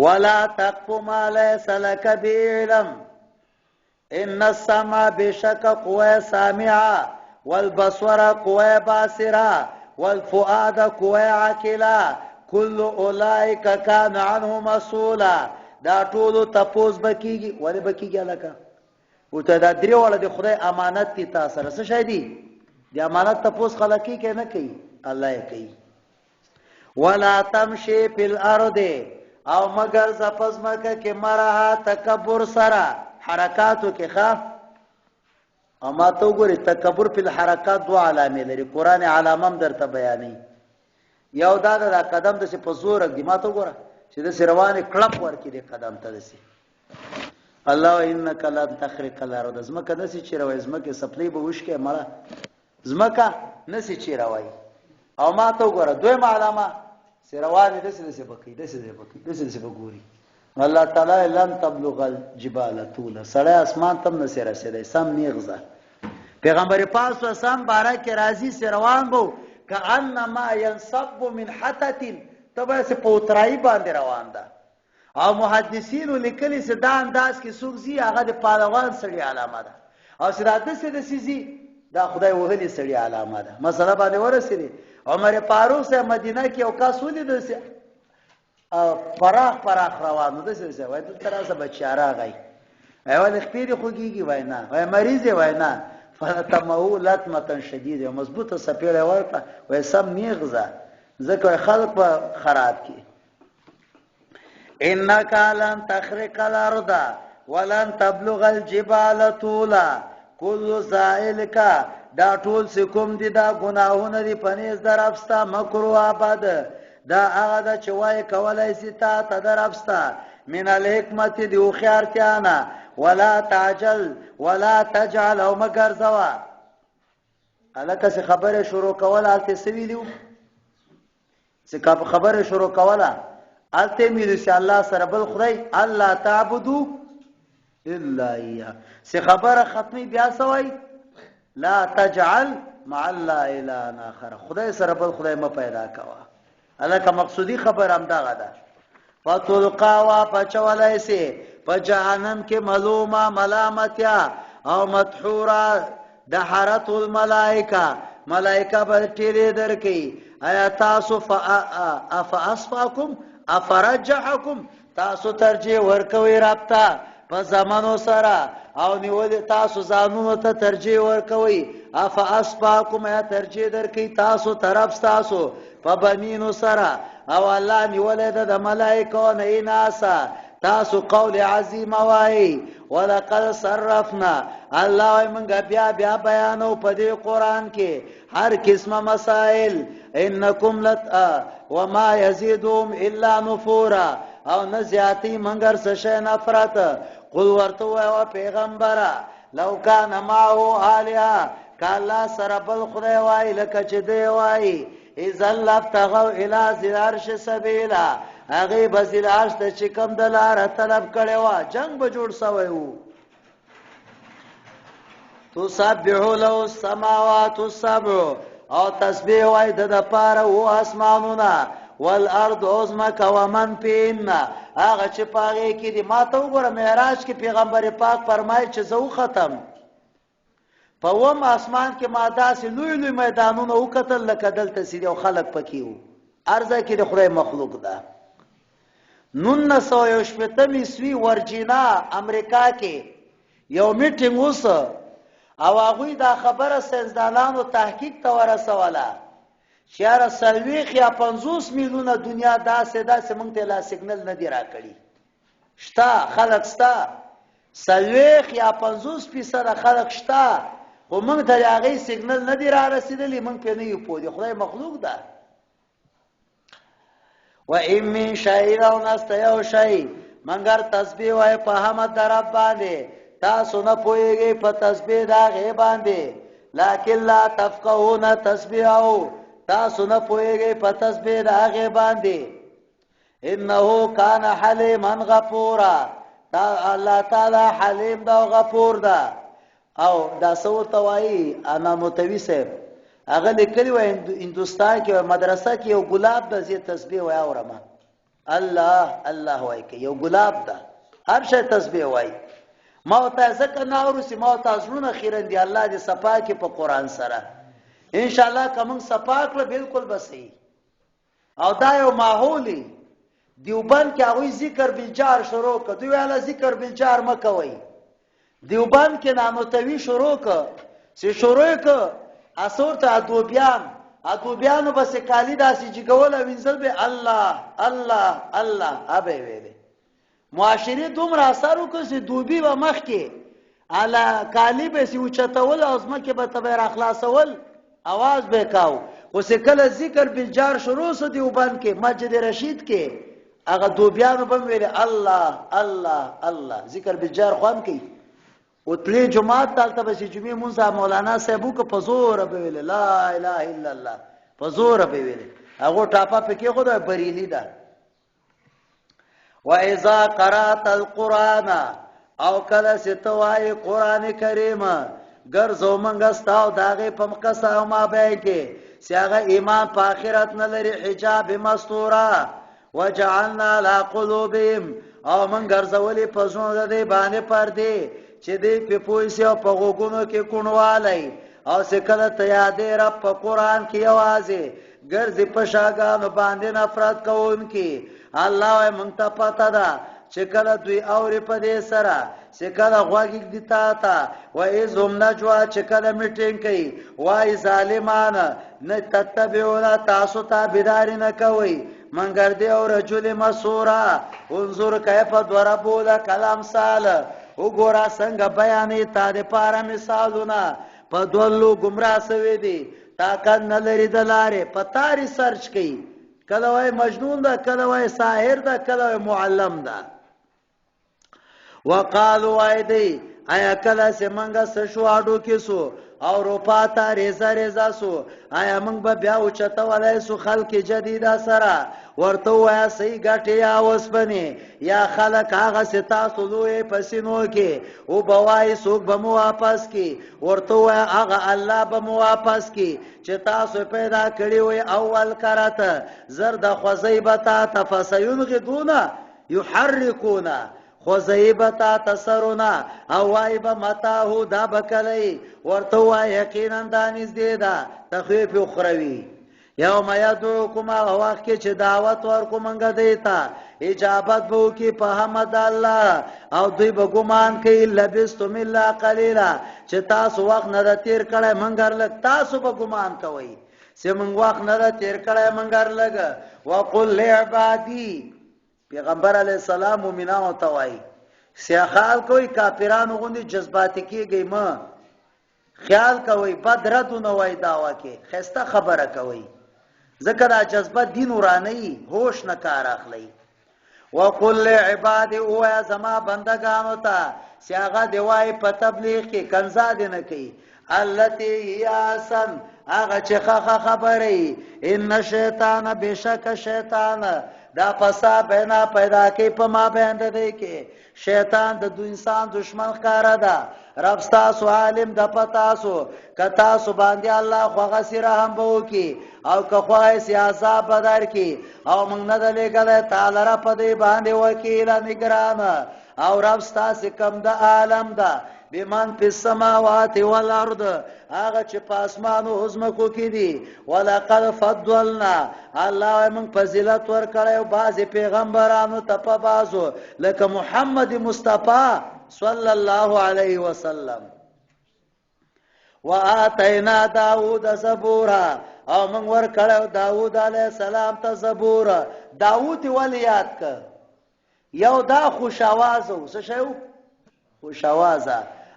ولا تقف ما ليس لك بعلم ان السمع بشك قوى سامعه والبصر قوى باصره والفؤاد قوى عاقله كل اولئك كان عنه مسؤولا دا ټول تپوس بکیږي ولی بکیږي لکه او ته دا درې وړه د خدای امانت دي تاسو سره څه شي دي د امانت تپوس خلقي کې نه کوي الله یې کوي ولا تمشي في الارض او مگر زپز مکه کې مرها تکبر سره حرکاتو کې خاف اما تو ګوري تکبر په حرکات دوه علامې لري قران علامه درته بیانې یو دا دا قدم د په زور دی ما ته ګوره چې د روانه کلب ورکی دی قدم ته دسی الله انک لن تخرق الارض زمکه نسی چیروي زمکه سپلی به وشکه مړه زمکه نسی چیروي او ما ته ګوره دوه علامه سروانه دسی بکی دسی بګوري الله تعالی لن تبلغ الجبال طول سړی اسمان تم نسی رسیدای سم نیغزه پیغمبر پاک وسام بارک راضی سروان بو کأنما ينصب من حتت تبه سه پوترائی باندې روان ده او محدثین لیکلي چې دا انداز کې سوګزي هغه د پهلوان سړي علامه ده او سراده سه د سيزي دا خدای وهلي سړي علامه ده مثلا باندې ورسېدي عمر فاروق سه مدینه کې او کاسولي د سه پراخ روانو ده سه وای د ترازه بچاره غي اول خپې خوږيږي وینا وای مریض وینا فتمو لطمه شديده مضبوطه سپېړه ورته وای سم نیغزه ذکر خلق په خراب کی انک لن تخرق الارض ولن تبلغ الجبال طولا كل ذلك دا ټول سکم دي دا گناهونه دي پنيز درفستا مکرو آباد دا هغه د چوي کولای سي تا تدرفستا من الحکمت دی او خيارتیانا ولا تعجل ولا تجعل او مگر زوا الکه څه خبره شروع کوله الته سویلو څه خبره شروع کوله الته مې چې الله سره بل خدای الله تعبدو الا اياه څه خبره ختمي بیا سوای لا تجعل مع الله اله اخر خدای سره بل خدای ما پیدا کوا الکه مقصودی خبر هم دا غدا فتلقا وا پچولای سي په جهنم کې ملومه ملامتیا او مدحورا دحرت الملائکه ملائکه به تیرې درکې آیا تاسو افاصفاکم افرجحکم تاسو ترجیح ورکوي رابطه په زمانو سره او نیول تاسو ځانونو ته ترجیح ورکوي افاصفاکم یا ترجیح درکې تاسو طرف تاسو په بنینو سره او الله نیول د ملائکه نه ناسا تاسو قول عظیم وای ولقد صرفنا الله منګه بیا بیانو په دې قران کې هر قسمه مسائل انکم لت وما يزيدهم الا نفورا او نزیاتی منګر سشه نفرت قل ورته او پیغمبره لو کان معه الها کلا سربل خدای وای لکه چې دی وای اذا لفتغوا الى ذي العرش سبيلا هغه بزیل عرش ته چې کوم د لار طلب کړي وا جنگ به جوړ سوی وو تسبح له السماوات السبع او تسبیح وای د پاره او اسمانونه والارض عظمک ومن فین هغه چې پاغه کې دي ما ته وګوره معراج کې پیغمبر پاک فرمایي چې زو ختم په وم اسمان کې ما داسې لوی لوی میدانونه وکتل لکه دلته سیدي او خلک پکې وو ارزه کې د خدای مخلوق ده 1980 عیسوي ورجینا امریکا کې یو میټینګ وسه او هغه دا خبره ساينسدانانو تحقیق ته ورسوله شهر سلويخ یا 50 میلیونه دنیا داسې مونږ ته لا سیګنل نه دی راکړي شتا خلک شتا سلويخ یا 50% خلک شتا خو مونږ ته هغه سیګنل نه دی را رسیدلی مونږ په نه یو پوه خدای مخلوق ده و ایم من شاعر او نستیو شای منګر تسبیح وای په حمد در رب باندې تاسو نه پويږئ په تسبیح دا غي باندې لکن لا تفقهون تسبیحو تاسو نه پويږئ په تسبیح دا غي باندې انه کان حلیما غفورا تا الله تعالی حلیم دا غفور دا او دا سو توای انا متویسه هغه لیکلی و هندستان کې مدرسه کې یو ګلاب د زی تسبیح وای اورما الله الله وای کې یو ګلاب دا هر شی تسبیح وای ما ته ځکه ناورسي ما ته ځلونه خیرن دی الله دې صفا کې په قران سره ان شاء الله کوم صفا کړ بالکل بسې او دا یو ماحولي دیوبند کې هغه ذکر بالجار شروع کړ دوی والا ذکر بالجار مکوي دیوبند کې نامتوي شروع کړ چې شروع کړ اسور ته ادوبیانو بس کالی داسې جګول وینځل به الله الله الله ابه ویلې معاشري دومره اثر وکړي چې دوبي و مخ کې اعلی کالی به سی اوچتول او ځمکه به تبر اخلاصول आवाज به کاو اوس کله ذکر بالجار شروع سو دیوبند کې مسجد رشید کې هغه دوبیانو به ویل الله الله الله ذکر بالجار خوان کې او تلی جماعت تالته به جمعې مونږه مولانا صاحبو کو پزور به ویل لا اله الا الله پزور به ویل هغه ټاپه پکې خدای بریلی ده و اذا قرات القران او کله ستوای قران کریم ګرځو منګه ستاو داغه په مقصه ما به کې سیاغه ایمان په آخرت نه لري حجاب مستورا وجعلنا لا قلوبهم او من ګرځولې په زړه دې باندې پردې چې دې په پويسه او په غوګونو کې کونوالای او سکله ته یادې رب په قران کې आवाज ګرځي په شاګانو باندې نفرت کوونکی الله مونږ ته پتا ده چې کله دوی اوري په دې سره چې کله غوږی دیتا تا و ایزم نجوا چې کله میټینګ کوي وای ظالمان نه تتبعون تاسو ته بيداری نه کوي منګر دی او رجل مسورا انظر کیف ضربوا لكلام سال وګورا څنګه بیانې تا د پاره مثالونه په دولو گمراه سوي دي تا کان لري دلاره پتاري سرچ کوي کله وای مجنون ده کله وای ساحر ده کله وای معلم ده وقالوا ايدي ایا کله سمنګه سشو اډو کیسو او روپا تا ریزا سو ایا موږ به بیا او چته ولای سو خلک جديده سره ورته وای سي غټي یا وسبني یا خلک هغه ستا سلوې پسینو کې او بوای سوق به مو واپس کی ورته وای هغه الله به مو واپس کی چې تاسو پیدا کړی وای اول کراته زرد خزیبتا تفسیون غدونا یحرکونا خزیبتا تسرونا او وایب متاهو دا بکلی ورته وای یقینا دانیز دی دا تخفیف اخروی یوم یدعوکم وقت کې چې دعوت ورکومنګ دیتا اجابت بو کې په حمد الله او دوی به ګمان کوي لبستم الا قليلا چې تاسو وخت نه تیر کړه منګر لګ تاسو به ګمان کوي چې موږ وخت نه تیر کړه منګر لګ وقل لعبادی پیغمبر علی السلام مومنانو ته وای سیاخال کوئی کافرانو غوندي جذباتي کیږي ما خیال کوي بدرتونه وای داوا کې خسته خبره کوي ذکر جذبه دین ورانی هوش نه کار اخلي وقل عباد او یا زما بندگانو ته سیاغه دی وای په تبلیغ کې کنزاد نه کوي التي هي احسن هغه چې خبرې ان شیطان بشک شیطان دا فساد بنا پیدا کوي په ما باندې دی کې شیطان د انسان دشمن ښکارا ده رب تاسو عالم د پتاسو کتا سو باندې الله خو غسر هم بو کی او که خوای سیاست بدر کی او موږ نه دلګل تعالی را پدې باندې وکیل نگران او رب تاسو کم د عالم ده بمن فی السماوات والارض هغه چې په اسمانو حزمکو کې دي ولقد فضلنا الله موږ فضیلت ورکړیو بعض پیغمبرانو ته په بازو لکه محمد مصطفی صلی الله علیه وسلم واتینا داوود زبورا او موږ ورکړیو داوود علیه السلام ته زبور داوود ولیات ک یو دا خوش आवाज او څه شیو خوش आवाज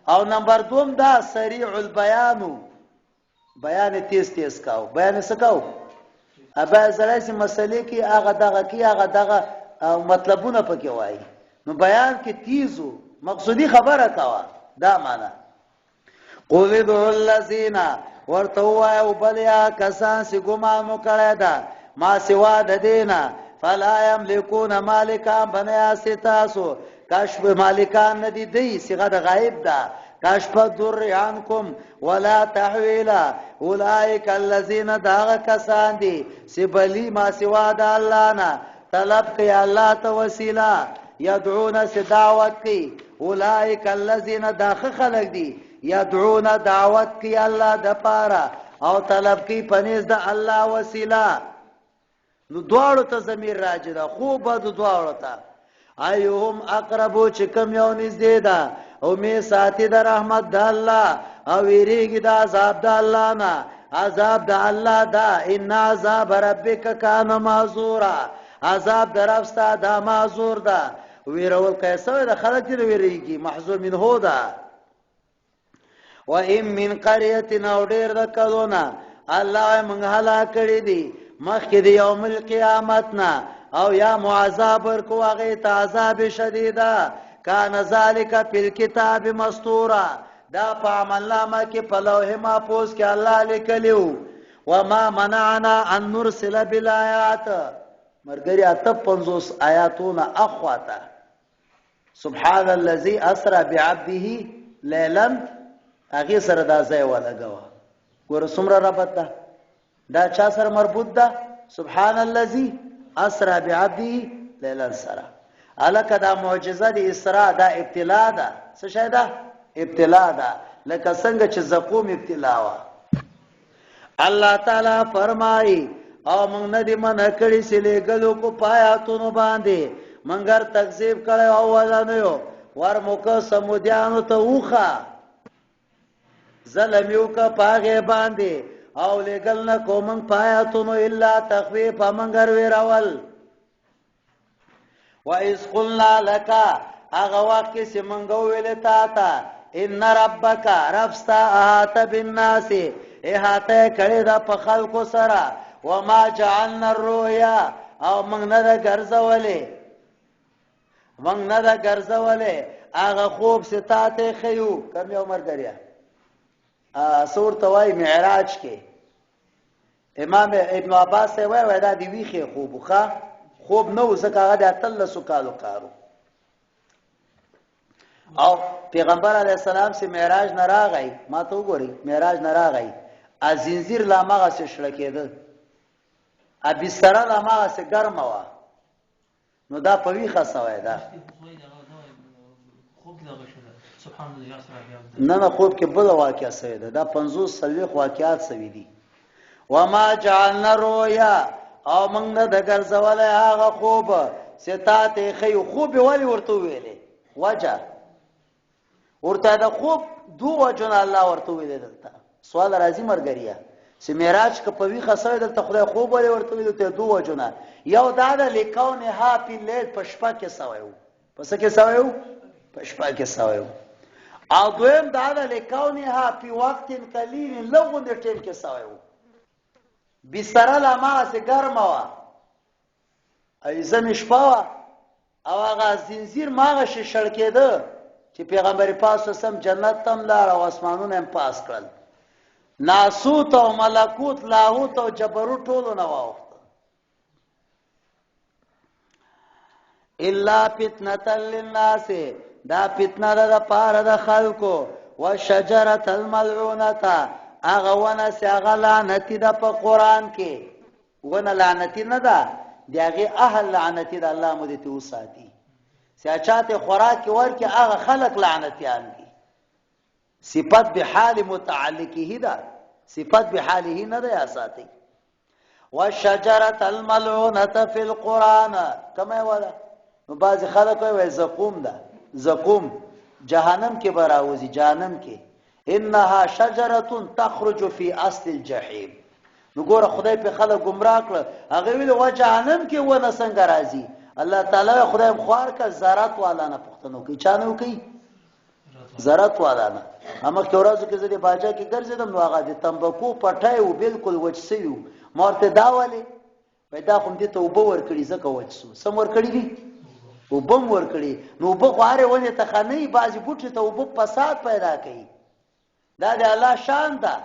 او نمبر 2 دا سریع البیان بیان تیز کاو بیان سکاو ابا زړه مسلې کې هغه دغه مطلبونه پکې وایي نو بیان کې تیزو مقصودی خبره کاوه دا معنا قول ذو الذین ورتوا او بلیا کسان سی ګمان وکړه دا ما سوا د دینه فلا یملکون مالکان بنیا ستاسو کشف مالکان ندی دی صيغه د غائب ده کشف در عنکم ولا تحویلا اولئک الذین داغ کسان دی سبلی ما سوا د الله نه طلب کوي الله ته وسیله يدعون دعوت کوي اولئک الذین داخ خلق دی يدعون دعوت کوي الله د پاره او طلب کوي پنيز د الله وسیله نو دواړو ته ضمیر راځي دا خو بد دواړو ته ایهم اقربو چې کوم یو نږدې ده او می ساتي د رحمت د الله او ویریږي د عذاب د الله نه عذاب د الله دا ان عذاب ربک کان معذورا عذاب درفستا دا معذور ده ویرول کیسه د خلک دی ویریږي محذور منه ده و ان من قريه او ډیر د کلونه الله موږ هلاک کړی دي مخکې د یوم القیامت نه او یا معذاب ورکو هغه ته عذاب شدیده کان ذالک فی الكتاب مسطورا دا په عمل نامه کې په لوح محفوظ کې الله لیکلیو و ما منعنا ان نرسل بالآیات مرګری اته 50 آیاتونه اخواته سبحان الذي اسرى بعبده ليلا هغه سره دا ځای ولګوا ګور څومره ربط ده دا چا سره مربوط ده سبحان الذي اسرى بعبده ليلا سرا الک دا معجزه دی اسراء دا ابتلاء ده څه شي ده ابتلاء ده لکه څنګه چې زقوم ابتلاء وا الله تعالی فرمایي او موږ نه دی منع کړی چې لګلو کو پایاتونو باندې منګر تکذیب کړي او ولانو ور موکه سمودیانو ته وخه ظلم یو کا پاغه باندې او لګل نه کوم پایاتونو الا تخفیف منګر ویراول و اذ قلنا لك اغه وخت چې منګو ویل تا ته ان ربک ربستا احاط بالناس احاطه کړي دا په خلکو سره وما جعلنا الرؤيا او موږ نه دا ګرځولې هغه خوب ستاته خيو کم یو مرګریا سور توای معراج کې امام ابن عباس وای دا دی ویخه خوب نو زکه هغه د اتل کالو کارو او پیغمبر علی السلام سے معراج نه راغی ما ته وګوري معراج نه راغی از زنجیر لا ماغه شړ کېده ابي سره لا ماغه سه ګرم وا نو دا په ویخه سوای دا سبحان الله اسرا نه خوب کې بل واقعیا سوی دا 50 سلوخ واقعات سوی دي وما جعلنا الرؤيا او موږ نه د ګرځولې هغه خوب ستاته خي خوب ولی ورته ویلې وجه ورته دا خوب دوه جن الله ورته ویلې دلته سوال راځي مرګریا چې معراج ک په وی خسوي دلته خدای خوب ولی ورته ویلې ته دوه جن یو دا د لیکونه ها په لیل پشپا کې سویو پس کې سویو پشپا کې سویو او دویم دا د لیکونه ها په وخت قلیل لغون د ټیم کې سویو بستر لما سه ګرمه وا ایزم شپه او هغه زنجیر ماغه شړ کېده چې پیغمبر پاک سم جنت تم لار او اسمانونه هم پاس کړل ناسوت او ملکوت لاهوت او جبروت ټولو نه واوخته الا فتنه للناس دا فتنه ده پاره د خلکو وشجره الملعونه هغه ونه سیغه لعنتی ده په قران کې ونه لعنتی نه ده دغه اهل لعنتی ده الله مو دې ته وساتي سیاچات خوراک ورکه هغه خلق لعنتیان دي صفات به حال متعلقه ده صفات به حاله نه ده یا ساتي والشجره الملعونه في القران کما ولا نو بعض خلک وایي زقوم ده زقوم جهنم کې براوزي جهنم کې انها شجره تخرج في اصل الجحيم نو ګوره خدای په خلک گمراه کړ هغه ویل و جهنم کې ونه څنګه راځي الله تعالی خدای خوار کا زارات والا نه پښتنو کې چانو کوي زارات والا نه اما کورازو کې زدي باجا کې ګرځیدم نو هغه د تمبکو پټای او بالکل وچسیو مورته داواله پیدا کوم دي ته وبو ور کړی زکه وچسو سم ور کړی دي وبم ور کړی نو وبو غاره ونه تخنی بازي بوټي ته وبو فساد پیدا کوي دا د الله شان ده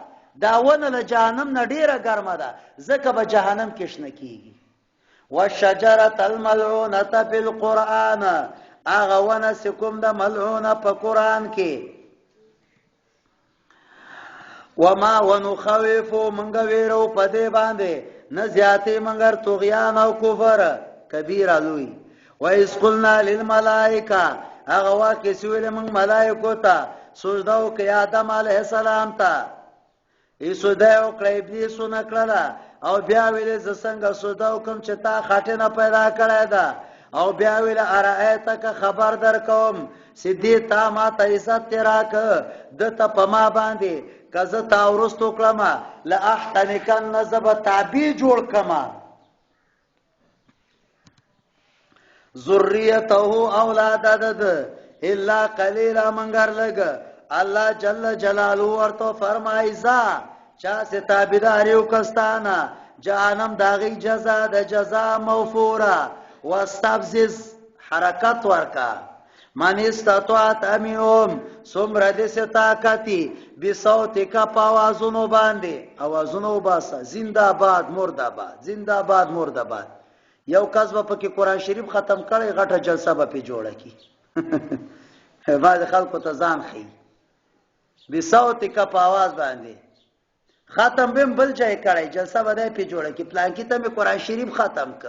دا ونه له جهنم نه ډیره ګرمه ده زکه به جهنم کې شنه کیږي والشجره الملعونه في القران اغه ونه سکم د ملعونه په قران کې وما ونخوف منغ ویرو په دې باندې نه زیاتې منګر طغیان او کفر کبیره لوی وَإِذْ قُلْنَا لِلْمَلَائِكَةِ هغه واکه سویل من ملائکو ته سجده وکړه آدم علیه السلام ته ای سجده وکړه ابلیس نکړه او بیا ویل ز څنګه سجده وکم چې تا خاطه پیدا کړی دا او بیا ویل ارایتک خبر در کوم سیدی تا ما ته عزت راک د ته په ما باندې کزه تا ورستو کړم لا احتنکن نزب تعبی جوړ کما ذریته اولاد دد الا قلیلا منگر لګ الله جل جلاله ورته فرمایي ذا چا سے تابعداریو کستانه جهنم داغي جزاء د جزاء موفوره واستفزز حرکت ورکا من استطاعت امینهم سمر دس طاقتی بصوتک پاوازونو باندې اوازونو باسا زنده‌باد مرده‌باد زنده‌باد مرده‌باد یو کس په کې قران شریف ختم کړي غټه جلسه به جوړه کی بعض خلکو ته ځان خي بصوتک پاواز باندې ختم بهم بل ځای کړي جلسه به په جوړه کی پلان کې ته قران شریف ختم ک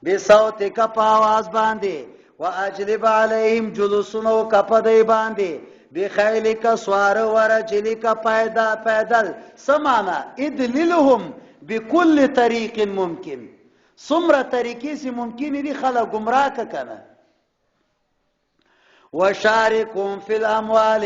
بصوتک پاواز باندې واجلب عليهم جلوسونو کپدای باندې بخیلک سوار ورجلک پیدل سمانا ادللهم بكل طريق ممکن سمره طریقې سي ممکن دي خلک گمراه کنه وشارکهم فی الاموال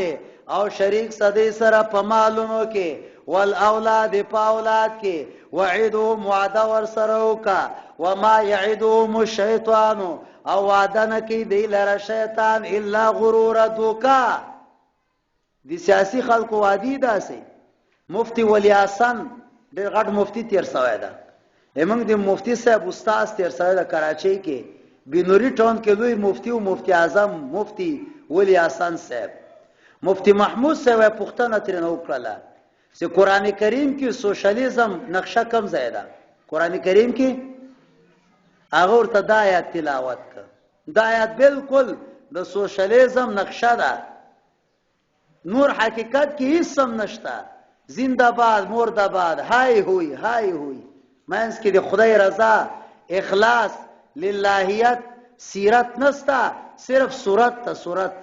او شریک سدی سره په مالونو کې والاولاد په اولاد کې وعدهم وعده ور سره وکا وما يعدهم الشیطان او وعده نه کې دی لره شیطان الا غرور دوکا دي سیاسي خلکو وادي داسي مفتی ولی حسن ډېر غټ مفتی تیر شوی دا همنګ د مفتی صاحب استاد تیر شوی دا کراچۍ کې بنوري ټاون کې لوی مفتی او مفتی اعظم مفتی ولی حسن صاحب مفتی محمود صاحب پښتنه ترنه وکړه چې قران کریم کې سوشلیزم نقشه کم زیاده قران کریم کې هغه ورته د آیات تلاوت کړ د آیات بالکل د سوشلیزم نقشه ده نور حقیقت کې هیڅ سم نشته زنده‌باد مرده‌باد هاي هوي مانس کې د خدای رضا اخلاص للهیت سیرت نستا صرف صورت تا صورت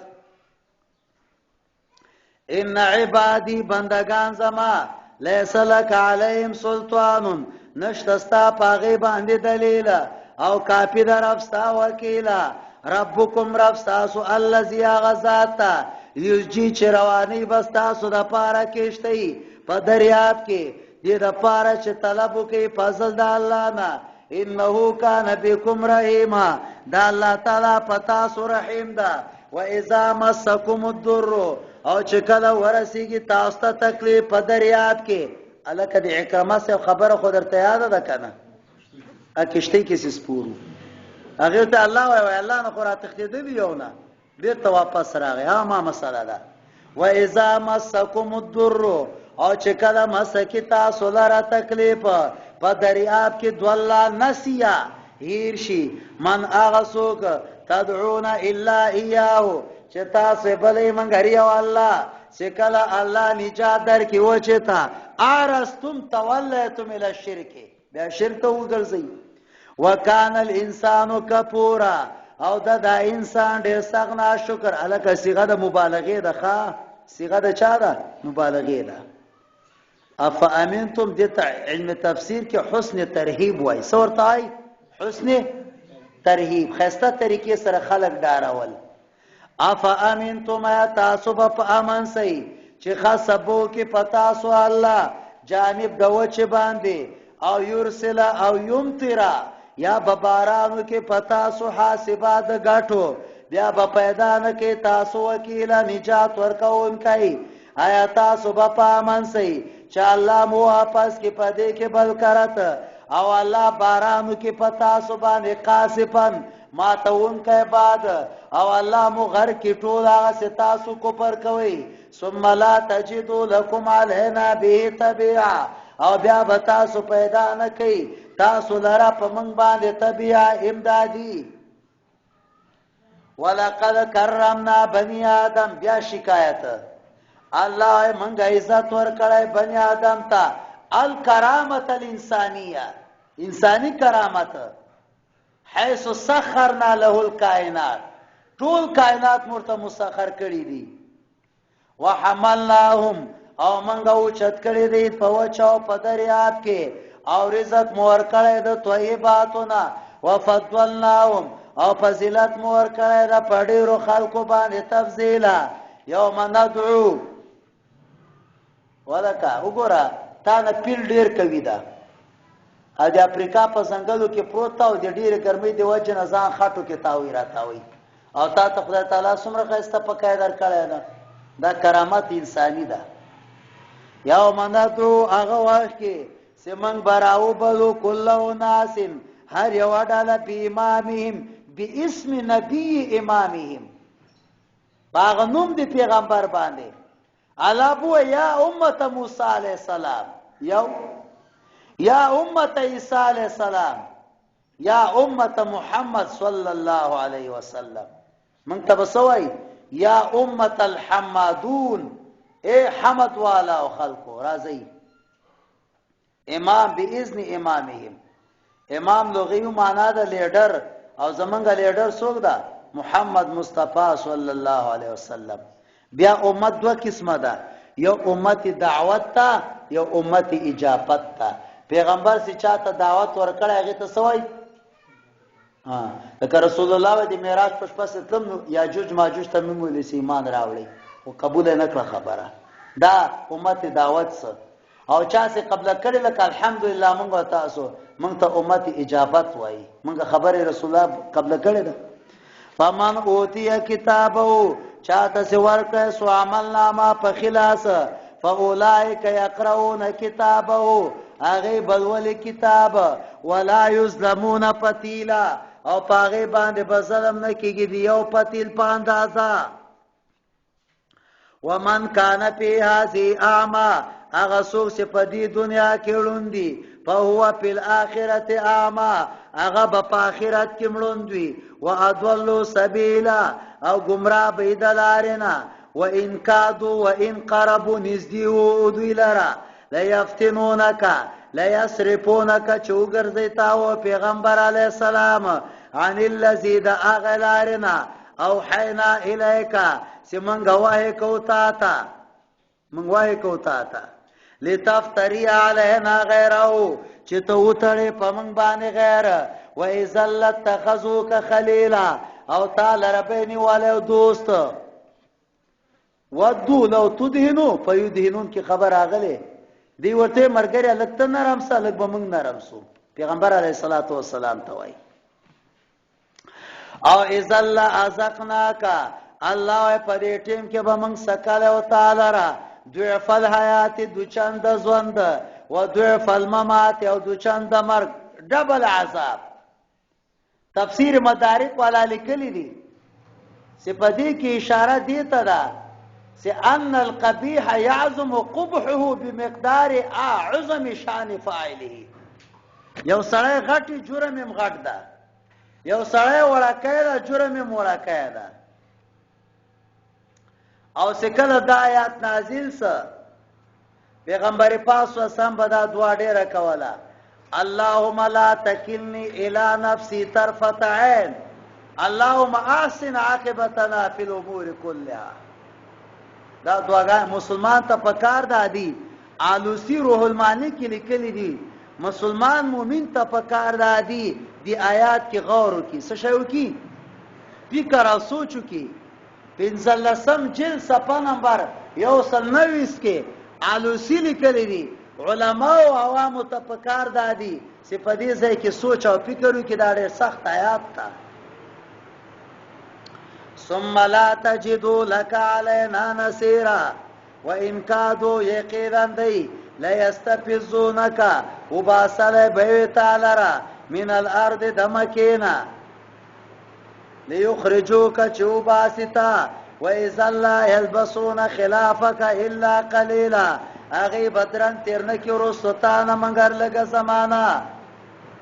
ان عبادی بندگان زما لیس لک علیهم سلطان نشتستا پاغی باندې دلیل او کافی در افستا وکیلا ربکم رفستاسو الذی غزاتا یوجی چروانی بستاسو د پارا کېشتي په دریاب کې دې د پارا چې طلبو کې فضل د الله نه انه کان بكم رحیما دا الله تعالی پتا سو رحیم دا و اذا مسکم الضر او چې کله ورسیږي تاسو ته تکلیف په دریاب کې الکه د اکرامه سره خبره خو درته یاد ده کنه ا کشته کې سپورو هغه ته الله وای الله نه قرات تخدید دیونه بیرته واپس راغی ها ما مساله ده و اذا مسکم الضر او چې کله مسکی تاسو لره تکلیف په دریاب کې دولا نسیا هیر شي من هغه څوک تدعون الا اياه چې تاسو بلې منګري او الله چې کله الله نجات درکې و چې تا ارستم تولیتم الى الشرك بیا شرک وګرځي وکانه الانسان کفورا او دا انسان ډېر سخت ناشکر الکه صيغه د مبالغه ده ښا صيغه د چا ده مبالغه ده افامنتم د علم تفسیر کې حسن ترهیب وای سورتای حسن ترهیب خسته طریقې سره خلق ډارول افامنتم تاسو په امن سي چې خاصبو کې پتا سو الله جانب د وچ باندې او يرسل او يمطر یا ببارانو کې پتا سو حاسبات غټو بیا به پیدا نه کې تاسو وکیل نجات ورکون کوي آیا تاسو په امن سي چې الله مو واپس کې پدې کې بل کرت او الله بارانو کې پتا سو باندې قاسفن ما تون کې بعد او الله مو غر کې ټول هغه ستاسو کو پر کوي ثم لا تجدوا لكم علينا به تبعا او بیا به تاسو پیدا نه کوي تاسو لرا په من باندې تبعا امدادي ولقد کرمنا بني آدم بیا شکایت الله منګه عزت ورکړای بني آدم ته الکرامت الانسانیه انسانی کرامت حيث سخرنا له الكائنات ټول کائنات مرته مسخر کړی دي وحملناهم او منګه اوچت کړی دي په وچاو په دریاب کې او رزق مور کړی د طیباتنا وفضلناهم او فضیلت مور کړی د پډیرو خلکو باندې تفضیلا یوم ندعو ولکه وګوره تا نه پیل ډیر کوي دا د افریقا په ځنګلو کې پروت او د ډیره ګرمۍ دی وجه نه ځان خاطو کې تاوی راتاوي او تا ته خدای تعالی څومره خسته پکای در کړی ده دا کرامت انساني ده یوم ندعو هغه وخت کې سمن براو بلو کلو ناس هر یو ډاله په امامهم باسم نبی امامهم باغنوم دی پیغمبر باندې الا بو یا امه موسی علیہ السلام یا امه عیسی علیہ السلام یا امه محمد صلی الله علیه وسلم من تبسوي یا امه الحمادون اے حمد والا او خلقو راضی امام باذن امامهم امام لغوی معنا د لیډر او زمونږ لیډر څوک ده محمد مصطفی صلی الله علیه وسلم بیا امت دو قسمه ده یو امت دعوت ته یو امت اجابت ته پیغمبر سي چاته دعوت ورکړی هغه ته سوای لکه رسول الله د معراج په شپه ستلم یاجوج ماجوج ته موږ له ایمان راوړی او قبول نه کړ خبره دا امت دعوت سره او چا سي قبل کړي لکه الحمدلله موږ تاسو موږ ته امت اجابت وای موږ خبره رسول الله قبل کړي ده فمن اوتی کتابو چاته سي ورکړ سو عمل نامه په خلاص فاولائک یقرؤون کتابه اغه بلول کتاب ولا یظلمون فتیلا او پاغه باندې بظلم نه کیږي دیو پتیل پاندازا ومن کان فی هذه اعما اغه څوک چې په دې دنیا کې وړوندي فهو فی الاخرته اعما اغه په آخرت کې وړوندوي واضل سبیلا او گمراه بيدلارنا وان كادوا وان قربوا نزديو ادویلرا لا يفتنونك لا يسرفونك چوغرزیتا او پیغمبر علی السلام عن الذي دا اغلارنا او حینا الیک سمنګ وای کوتا تا لتفتری علینا غیره چې ته وتړې په من باندې غیر و اذلت تخذوک خلیلا او تعالی ربنی والو دوست ودو لو تدهنو فیدهنون کی خبر اغله دی ورته مرګره لکته نرم سالک به موږ نرم سو پیغمبر علیه الصلاۃ والسلام ته وای او اذل ازقناک الله په دې ټیم کې به موږ سکاله او تعالی را ضعف الحیات دو چند ژوند و ضعف الممات او دو چند مرګ ډبل عذاب تفسیر مدارک والا لیکلی دي سپدی کی اشاره دی ته ده ان القبيح يعظم قبحه بمقدار عظم شان فاعله. یو سړی غټي جرم هم غټ ده، یو سړی وړاکې ده جرم هم وړاکې ده. او سکله دا آیات نازل سه پیغمبر پاک صلی الله علیه وسلم بدا دعا ډیره کوله، اللهم لا تکلنی الی نفسی طرفة عین، اللهم احسن عاقبتنا فی الامور كلها. دا دعاګان مسلمان ته پکار ده دي. آلوسی روح المانی کې لیکلي دي مسلمان مومن ته پکار ده دی آیات کې غور وکړي، څه شی وکړي، فکر او سوچ وکړي. 15 جلد صفحه نمبر 129 کې آلوسی لیکلي دي علما او عوام ته پکار ده دي چې په دې ځای کې سوچ او فکر وکړي. دا ډېر سخت آیات ده. ثم لا تجدوا لك علينا نصيرا وان كادوا يقينا دي لا يستفزونك وباسل بيت على من الارض دمكينا ليخرجوك چوباستا واذا لا يلبسون خلافك الا قليلا. اغي بدرن تیرنکی ورستانه منګر لګه زمانہ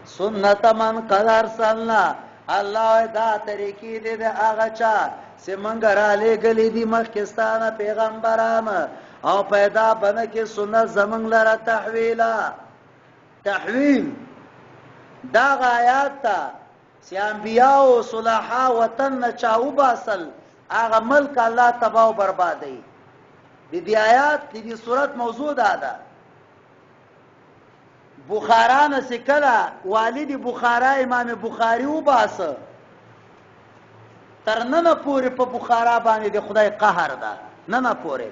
سنت من قدر سننا. الله دا طریقې دې د هغه چا چې مونږ را لېږلي دي مخکستانه پیغمبران او پیدا بنه کې سنت زمونږ لره تحویل دا آیات ته چې انبیا او صلحا وطن نه چاو باسل هغه ملک الله تباہ او بربادي. دې آیات دې صورت موضوع ده. بخاران سکلا والد بخارا امام بخاری و باسه تر نن پورې په بخارا باندې د خدای قهر ده. نن پورې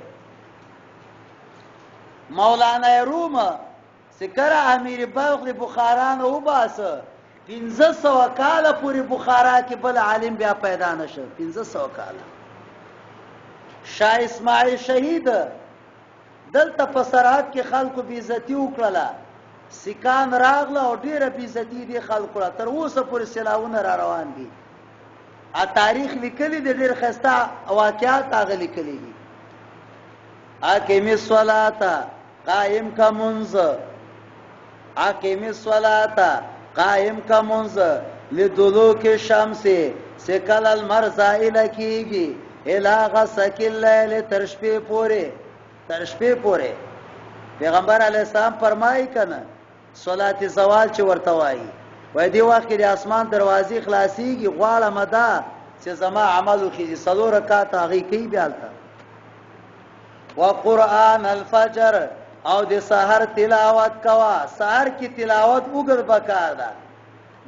مولانا روم سکلا امیر بلخ د بخاران و باسه 1500 کال پورې بخارا کې بل عالم بیا پیدا نشه. 1500 کال شاه اسماعیل شهید دلته په سرحد کې خلکو بی عزتی وکړه، سکان راغله او ډیره بیزتی دي خلکو را تر اوسه پورې سلاونه را روان دي. ا تاریخ لیکلي دي ډیر خسته واقعات هغه لیکلي دي. اقیم الصلاه قائم کا منز، اقیم الصلاه قائم کا منز لدلوک الشمس سکل المرزائل کیږي الى غسق الليل تر شپې پورې. پیغمبر علیه السلام فرمایي کنه صلات زوال چې ورته وایي وای دی وخت د اسمان دروازې خلاصيږي غواړه مدا چې زما عملو کې صلو رکعات هغه کوي بیالته. وقرآن الفجر او د سحر تلاوت کوا، سحر کی تلاوت وګر بکار ده.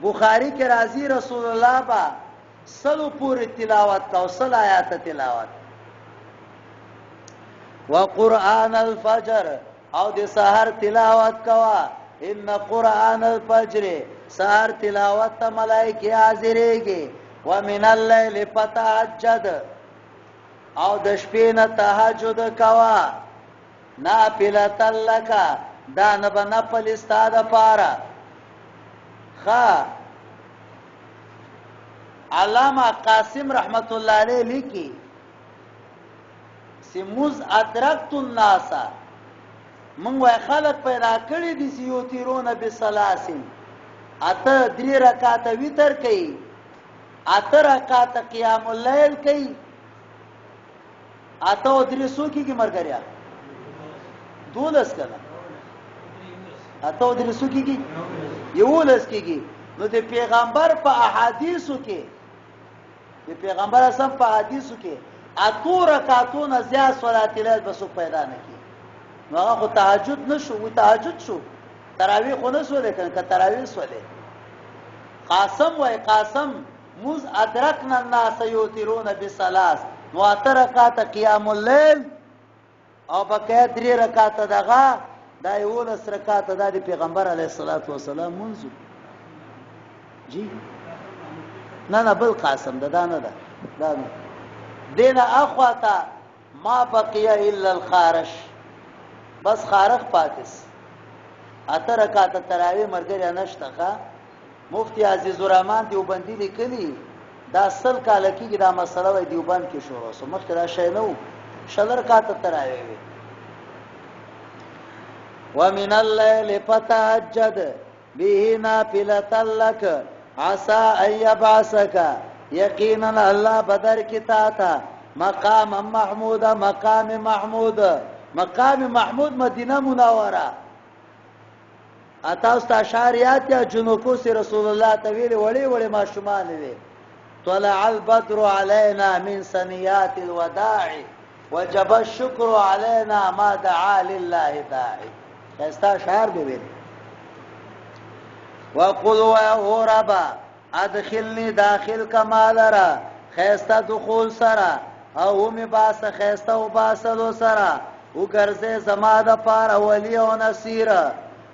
بخاری کې راځي رسول الله با سلو پوری تلاوت کا، سل آیات تلاوت. وقرآن الفجر او د سحر تلاوت کوا، ان قرآن الفجر سحر تلاوت ته ملائکه حاضرېږي. ومن الليل فتهجد او د شپې نه تهجد کوا، نافلۃ لک دا نه بنفل استاد پاره. خا علامہ قاسم رحمت الله علیه لیکي سموز ادرکت الناس، من وای خلق پیدا کړی دي چې یو تیرونه بسلاسین، اته 3 رکعات وتر کوي، اته رکعات قیام الليل کوي، اته 3 سوکی کی مرګریا دولس کړه، اته 3 سوکی کی یولس کیږي. نو د پیغمبر په احادیثو کې د پیغمبر اعظم په احادیثو کې اته رکعاتونه زیات صلات الليل بس پیدا نه کی. نو هغه تهجد نشو، و تهجد شو، تراویح خو نه سولې کنه، که تراویح سولې. قاسم وای قاسم مز ادرکنا الناس یوترون بثلاث، نو اته رکعات قیام الليل او بقیا 3 رکعات دغه دا یولس رکعات د پیغمبر علیه الصلاۃ والسلام منځو جی نه بل قاسم دا نه ده دا دینه اخواته ما بقي الا الخارش، بس خارق پاتس اته رکعات تراویح مرګریا نشته. مفتی عزیز الرحمن دیوبندی لیکلی دا 10 کال کې دا مسله وای دیوبند کې شروع سو، مخکې دا شی نه و شلر کاته تراوی وي ومن الليل فتهجد به نافلة لك عسى ان يبعثك یقینا الله بدر کی تا مقام محمود مقام محمود مدینه منوره اتاست اشعریات یا جنوکو سی رسول الله تویل وړي ما شمال وی طلع البدر علينا من سنيات الوداع وجب الشكر علينا ما دعا لله داعي استا شعر دی ویل وقل يا رب ادخلني داخل کمالرا خيستا دخول سرا او می باس خيستا او باسلو سرا او ګرځه زما د پاره ولی او نصير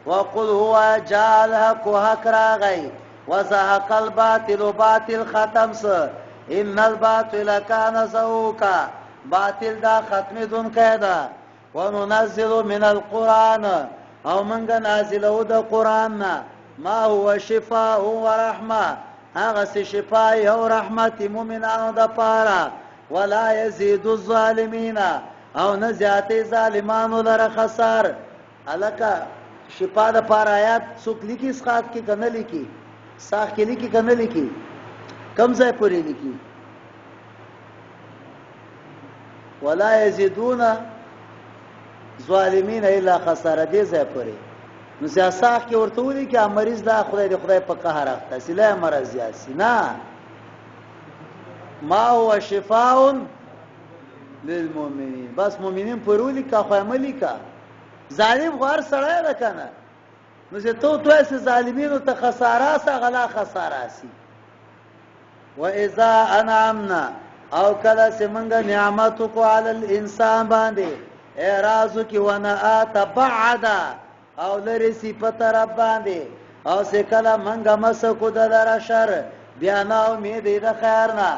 وقل هو جعلها حق راغی وزهق الباطل باطل ختمس ان الباطل كان زهوقا باطل دا ختم دون کېدا وننزل من القران او منګ نازلو د قران ما هو شفاء ورحمه هغه شفاء او رحمت مؤمنانو د پاره ولا يزيد الظالمين او نه زیاتې ظالمانو لره خسار الکه شفاء د پاره آیات څوک لیکي اسقاط کې کنه لیکي ساخ کې لیکي کنه لیکي کم ځای پورې لیکي ولا يزيدون ظالمين الا خساره دې ځای پورې نو سیاساخ کې ورته ولي کې مریض دا خدای په قهر اخته سله مرض یاسي نه ما هو شفاء للمؤمنين بس مؤمنین پرولي کا خو عملي کا ظالم غار سړی ده کنه نو چې تو ایسه ظالمینو ته خساره سا غلا خساره سي واذا انعمنا او کله سمنګ نعمتو کو علی الانسان باندې اعراض کی وانا اتبعدا او لري صفات رب باندې او سکله منګه مسکو د لر شر بیا نه امید د خیر نه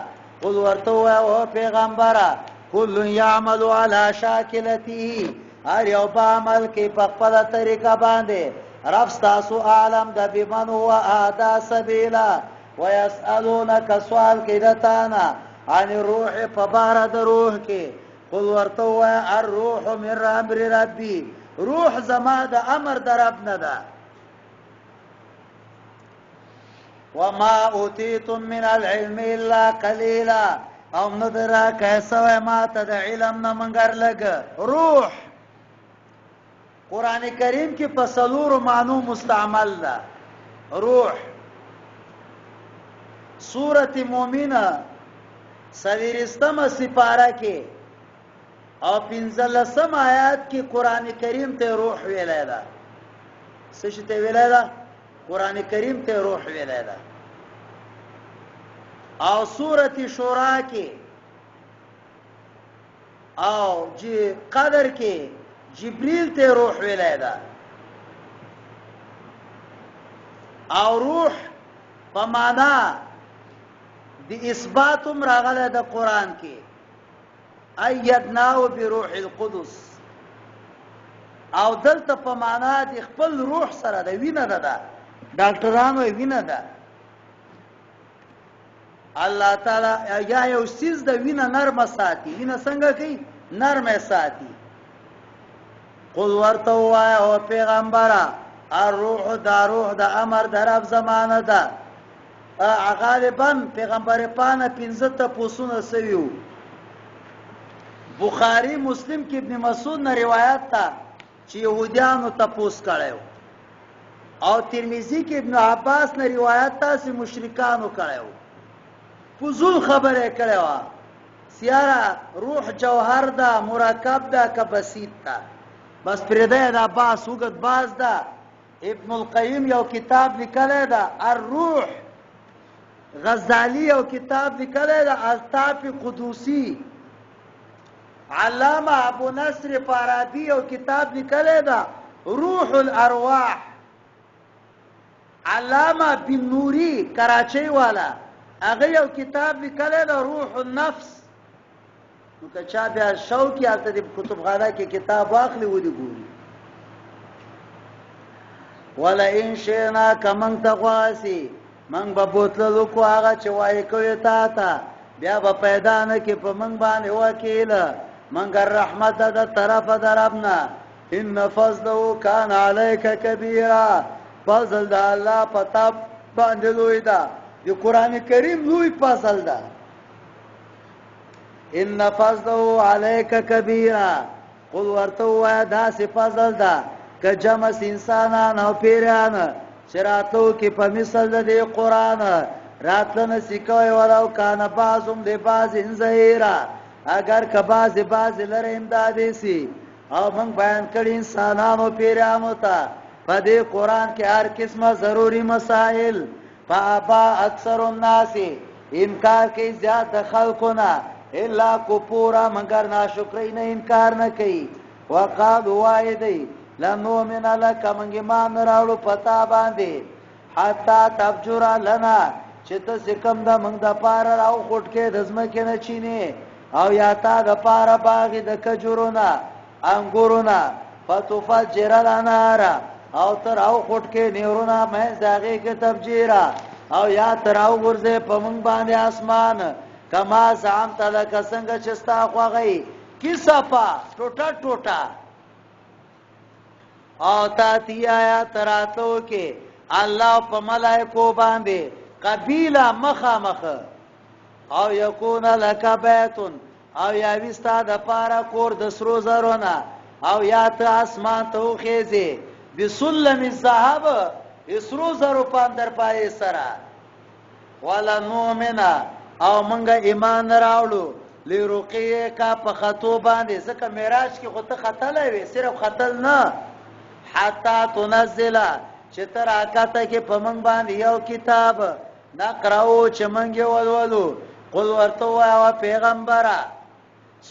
قل ورته او پیغمبره کل یعمل علی شاکلته هر یو په عمل کې په خپل طریقه باندې رب تاسو عالم د بمن هو ادا سبیلا ويسالونك سوال کې دتانا عن الروح فبارد روح کې قل ورته الروح من امر ربي روح زما د امر در رب نه ده وما اوتيتم من العلم الا قليلا او ندرا کیسه ما ته د علم نه منګر لګ روح قران کریم کې په څلور معنی مستعمل ده روح سورۃ مومنه سویرستمه سپاره کې او 15 آیات کې قران کریم ته روح ویلای ده څه شي ته ویلای ده قران کریم ته روح ویلای ده او سورۃ شورا کې او قدر کې جبريل ته روح ویلای ده او روح په معنا د اثبات راغله د قران کې ايدناه بروح القدس او دلته په معنا د خپل روح سره د وینه ده ډاکټرانو وینه ده الله تعالی یا یو سیز د وینه نرمه ساتي وینه څنګه کوي نرمه ساتي قل ورته وای او پیغمبره الروح دا روح د امر درب زمانه ده غالبا پیغمبر پانه 15 ته پوسونه سویو بخاری مسلم کې ابن مسعود نه روایت تا چې يهوديانو تپوس کړو او ترمذی کې ابن عباس نه روایت تا چې مشرکانو کړو فضول خبره کړو سیاره روح جوهر ده مرکب ده که بسیط ده بس پرده ده باس وګت باز ده ابن القیم یو کتاب لیکلی ده الروح غزالی یو کتاب لیکلی ده الطاف قدوسی علامه ابو نصر فارابی یو کتاب لیکلی ده روح الارواح علامه بن نوری کراچی والا هغه یو کتاب لیکلی ده روح النفس نو که چا بیا شوقی الته د کتابخانه کې کتاب واخلي ودی ګوري ولا ان شئنا کمن تغواسی من به بوتلو کو هغه چې وای کوي تا بیا به پیدا نه کې په من باندې وکیل منگر رحمت د طرف دربنا ان فضله کان علیک کبیرا فضل د الله پتا باندې لوی دا د قران کریم لوی فضل دا ان فضله علیک کبیرا قل ورته وای دا سی فضل دا که جمع انسانان او پیران شراتو کې په مثال د قران راتلنه سکوي ولو کان بعضم لباز زهیرا اگر که بعض لره امدادي سي او موږ بیان کړی انسانانو پیرانو ته په دې قران کې هر قسمه ضروری مسائل فابا اکثر الناس انکار کوي زیات خلقونه الا کفورا مگر ناشکری نه انکار نه کوي وقالوا وایدی لنؤمن لك من ایمان راوړو پتا باندې حتا تفجر لنا چې ته سکم دا موږ د پاره راو خټ کې د زمکه نه چینه او یا تا د پاره باغ د کجورونه انګورونه فتفجر الانهار او تر او خټ کې نیورونه مې داغه کې تفجیرا او یا تر او ورځه په موږ باندې اسمان کما زعمت لك څنګه چې ستا خوغی کی صفا ټوټه ټوټه او تاتی آیات راتو کې الله په ملائکو باندې قبیله مخامخ او یکون لک بیتون او یا وستا د پارا کور د سرو زرونه او یا ته اسمان ته خېزه بسلم الذهب اسرو زرو پاندر پای سره ولا نؤمنا او منګه ایمان راوړو لرقیه کا په خطو باندې ځکه معراج کې خو ته خطلې وي صرف خطل نه حتا تنزل چې تر اکاته کې په منګ باندې یو کتاب نقراو چې منګه ولولو قل ورته وایا پیغمبره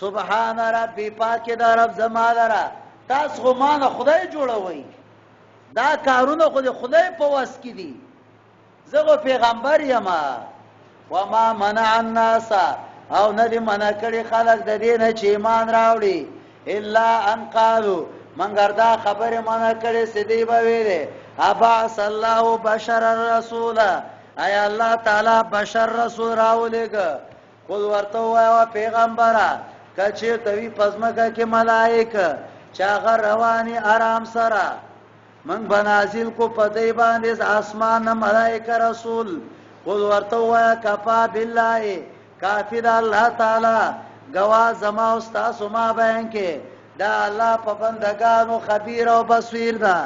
سبحان ربي پاک د رب زمالره تاسو غمانه خدای جوړوي دا کارونه خدای په واس کې دي زغه پیغمبر یما وما منع الناس او ندی منع کړي خلق د دین چې ایمان راوړي الا ان قالوا منګر دا خبره منع کړي سدی به ویلې ابا صلی الله بشر الرسول اي الله تعالی بشر رسول راولېګ قل ورته وایا پیغمبره کچې توی پزماګه کې ملائکه چاغه رواني آرام سره من بنازل کو پدې باندې اسمان ملائکه رسول قل ورته وایا کفا بالله کافی دا الله تعالی گوا زما او تاسو ما بیان کې دا الله په بندگانو خبير او بصیر ده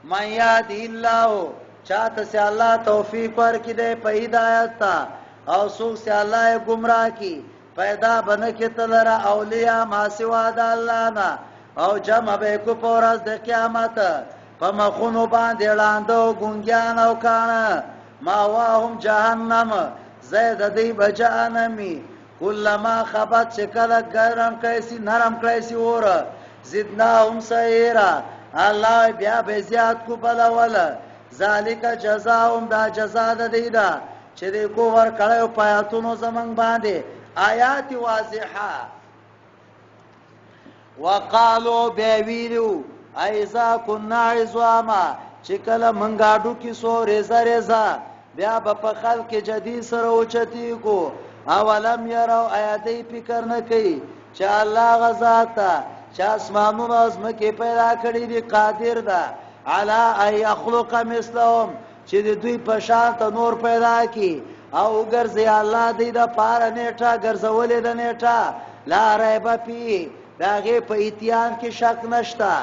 من یاد الله چاته سي الله توفیق ورکړي د په هدایت او څوک سي الله گمراه کی پیدا بنه کې تلره اولیاء ما سوا د الله نه او جمع به کو پورز د قیامت په مخونو باندې لاندو ګونګیان او کانه ما واهم جهنم زید دی بجانمی کلما خبت شکل گرم کیسی نرم کیسی اور زدناهم سعیرا الله بیا به زیات کو بلا ولا ذالک جزاهم دا جزاء د دی دا چې دی کو ور کړو پیاتونو زمنګ باندې آیات واضحه وقالو بیویلو ایزا کنا عظاما چې کله منګاډو کې سو رزا رزا بیا په خلق جدید سره اوچتی کو اولم يروا ایاتي فکر نه کوي چې الله غزاتا چې اسمانونو ازمکه پیدا کړی دی قادر ده علا ای اخلق مثلهم چې دوی په شان ته نور پیدا کی او ګرځي الله دې د پاره نیټه ګرځولې د نیټه لا ریب پی داغه په ایتیان کې شک نشتا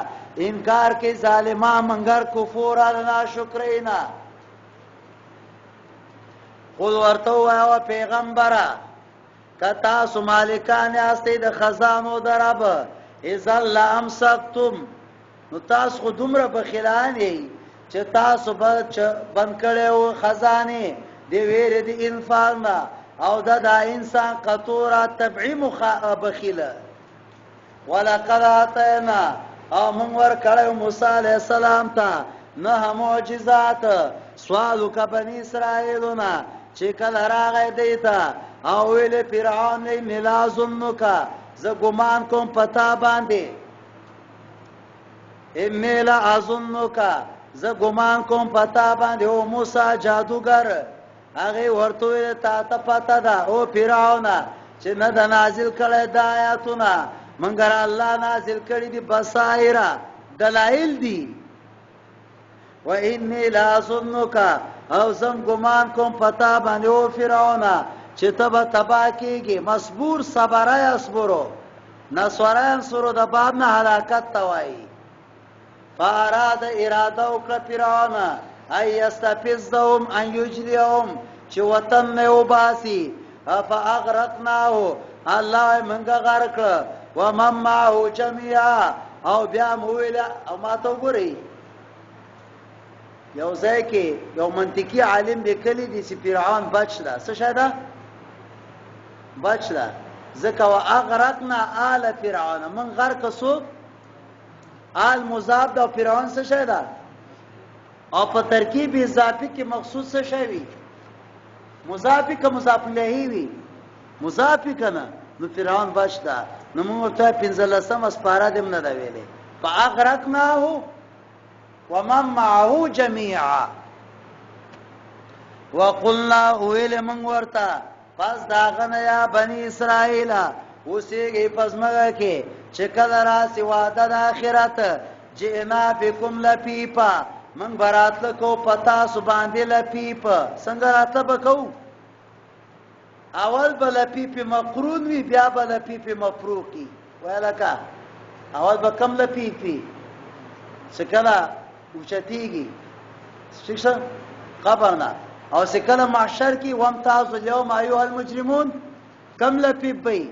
انکار کې ظالما منګر کفور انا شکرینا قل ورته وایا پیغمبره کتا سو مالکان استه د خزانو درب اذا لامسکتم نو تاسو خو دومره بخیلانی چې تاسو بند کړو خزانه دی ویری دی انفال او دا انسان قطوره تبعی بخیله ولقد اتینا او من ور کړو موسی علیہ السلام ته نه معجزات سوالو کا بنی اسرائیلنا چې کله راغی دیتا او ویل فرعون نه لازم کا ز ګمان کوم پتا باندې ان لا اظنک ز ګمان کوم پتا باندې او موسی جادوګر هغه ورته تا ته پتا ده او فرعون چې نه د نازل کړي د آیاتونه منګر الله نازل کړي دي بصائر دلائل دي و انی لا ظنک او زم ګمان کوم پتا باندې او فرعون چې تبا کېږي مصبور صبره یصبرو نصران سورو د باب نه هلاکت توای فاراد اراده وکړه فرعون ای استفزهم ان یجلیهم چې وطن نه وباسي فاغرقناه الله منګه غرق و من معه جميعا او بیا مویل او ما ته وګورئ یو ځای کې یو منطقي عالم لیکلی دی چې فرعون بچ ده څه شاده بچ ده ځکه واغرقنا آل فرعون من غرق سو آل مضاف ده فرعون څه شاده او په ترکیب اضافي کې مخصوص څه شوی مضافي که مضاف الیه وي مضافي کنه نو فرعون بچ ده نو موږ ته 15 اسپاره دم نه دا ویلې فاغرقناه ومن معه جميعا وقلنا ویل من ورتا پس داغنه یا بنی اسرائیل اوسېږي پس مګه کې چې کله راسي وعده د آخرت جئنا بكم لفیفا من براتل کو پتا سو باندې لفیف څنګه راتل بکو اول بل لفیف مقرون وی بیا بل لفیف مفروقی ولکه اول بکم لفیفی سکلا اوچتیږي شیشه قبرنا او سکلا محشر کی وامتاز اليوم ایها المجرمون کم لفیف بی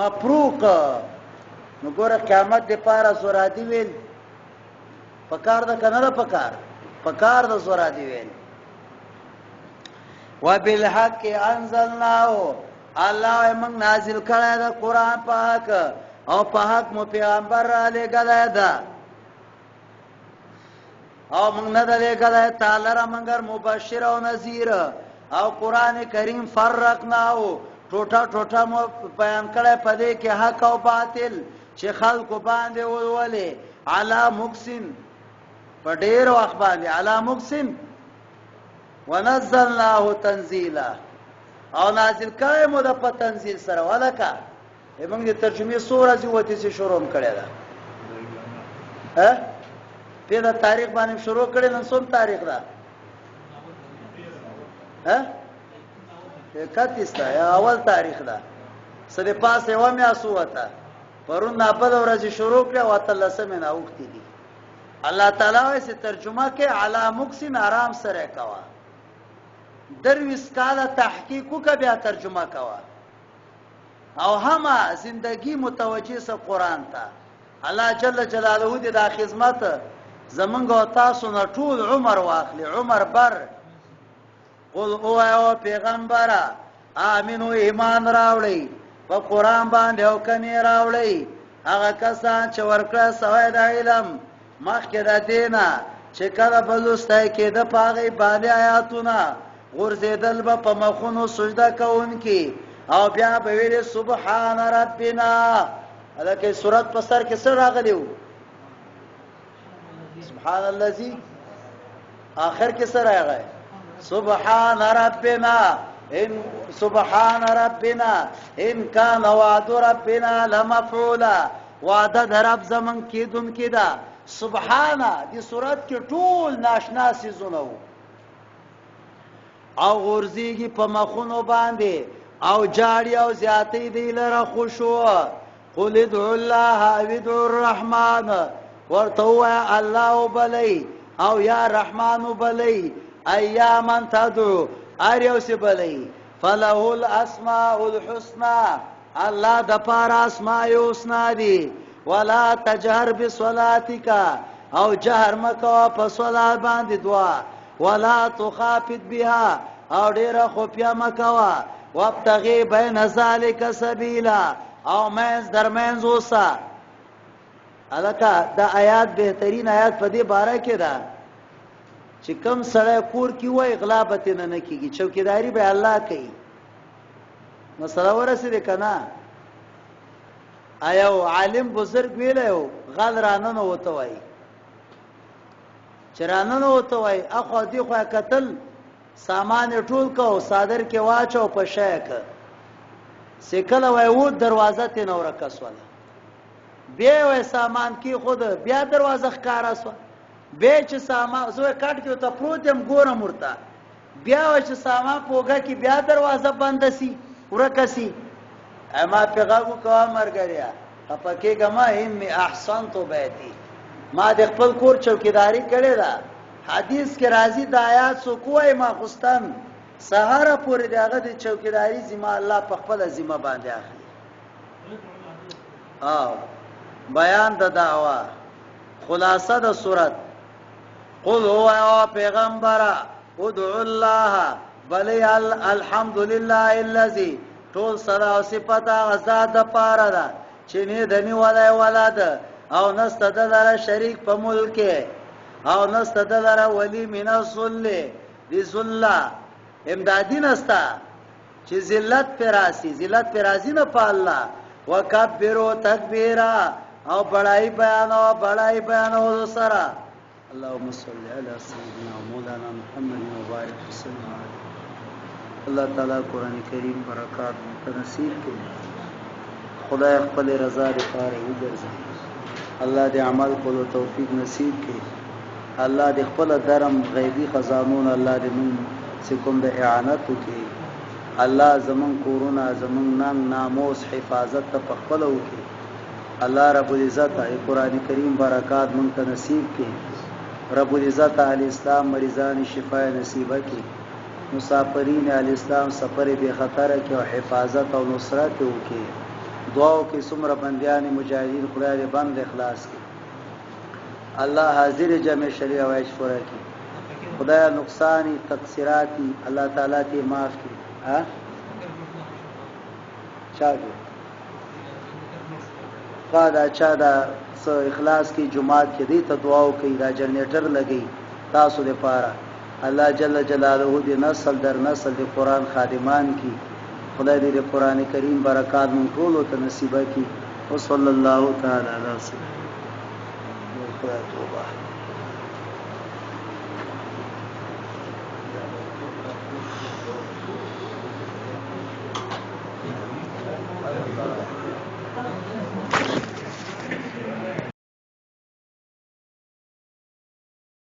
مفروق نو ګوره قیامت د پاره زورادی ویل پکار د کنه پکار د زورادی ویل وبالحق انزلناه الله موږ نازل کړی دا قران پاک او په حق مو پیغمبر را لګلای دا او موږ نه لګلای تعالی را مگر مبشر او نذیر او قران کریم فرقناه ټوټه ټوټه مو بیان کړی پدې کې حق او باطل چې خلکو باندې ولولې علا مقسم په ډېر وخت باندې علا مقسم ونزلناه تنزيلا او نازل کړی مو د په تنزيل سره ولکه موږ د ترجمه سورہ وته چې شروع کړی دا په دا تاریخ باندې شروع کړی نن څوم تاریخ دا 31 یا اول تاریخ دا سره پاسه و مې اسوته پرون نه په ورځ شروع کړه او تلسمه نه وختي دي الله تعالی یې ترجمه کې علا مقسم آرام سره کوا درویس کاله تحقیق کو بیا ترجمه کوا او همه زندگی متوجه سه قران ته الله جل جلاله دې د خدمت زمونږ او تاسو نه ټول عمر واخلي عمر بر قل او پیغمبره امنو ایمان راوړی په قران باندې او کني راوړی هغه کسان چې ورکړه سوای د علم مخکې د دینه چې کله بلوستای کې د پاغي باندې آیاتونه غرزیدل به په مخونو سجده کوونکی او بیا به ویل سبحان ربنا الکه سورۃ په سر کې سره راغلیو سبحان الذي اخر کې سره راغی سبحان ربنا ان كان وعد ربنا لمفعولا وعده در رب زمن کیدون کیدا سبحان دې سورۃ کې ټول ناشنا سيزونه او غرزيږي په مخونو باندې او جاړي او زیاتې دی لره خوشو قل ادعوا الله او ادعوا الرحمن ورته الله بلی او یا رحمان بلی ایامن تدعو اریو سی بلی فله الاسماء الحسنى الله د پار اسماء الحسنى دي ولا تجهر بصلاتك او جهر مکو په صلات باندې دعا ولا تخافت بها او ډیره خفیا مکوا وابتغي بين ذلك سبيلا او مز درمنز وسا الکه دا آیات بهترین آیات په دې باره کې ده چې کم سره کور کې وای غلابت نه کیږي چوکیداری به الله کوي مسله ورسېده کنه ایو عالم بزرگ ویلو غل رانه نو وته وای چرانه نو وته وای اخو دی خو قتل سامان ټول کو صادر کې واچو په شیک سکله وای و دروازه ته نور کسوله بیا وای سامان کی خود بیا دروازه ښکارا سو بیا چې سامان زه کټ کې ته پروتم ګورم ورته بیا وای چې سامان پوګه کې بیا دروازه بند سي ورکسي اما پیغامو کوه مرګریا پکې کما هم احسنت بیتی ما د خپل کور چوکیداری کړې ده حدیث کې راځي د آیات سو کوی ما خستان سهار پورې دغه د چوکیداری ذمہ الله په خپل ذمہ باندې اخلي بیان د دعوا خلاصه د سورت قل هو یا پیغمبر ادعو الله بلی الحمدلله الذي ټول صدا او صفات غزاد د پاره ده چې نه دني ولای ولاد او نست دلاره شریک په ملک او نست دلاره ولی من الذل ذی ذل امدادی نستا چې ذلت پرازی نه په الله وکبروا تکبیرا او بڑائی بیان او سرا اللهم صل علی سیدنا مولانا محمد مبارک وسلم الله تعالی قران کریم برکات نصیب کړي خدای خپل رضا لپاره وګرځي الله دې عمل کولو توفیق نصیب کړي الله دې خپل درم غیبی خزانون الله دې موږ سکم د اعانت وکړي الله زمون کورونا زمون ناموس حفاظت ته خپل وکړي الله رب العزت قرآن کریم برکات مونږ ته نصیب کړي رب العزت اهل اسلام مریضان شفای نصیب کړي مسافرین اهل اسلام سفر به خطر کې او حفاظت او نصرت وکړي دعاو کې څومره بنديان مجاهدین خدای دې بند اخلاص کړي الله حاضر جمع شریعه وایش فورا کړي خدای نقصان تقصیراتی الله تعالی دې معاف کړي ها چاګه دا چا دا اخلاص کی جماعت کې دې ته دعا وکړي دا جنریټر لګي تاسو لپاره الله جل جلاله دې نسل در نسل دې قران خادمان کی خدای دې قران کریم برکات مون ټول ته نصیب کړي وصلی الله تعالی علی سیدنا محمد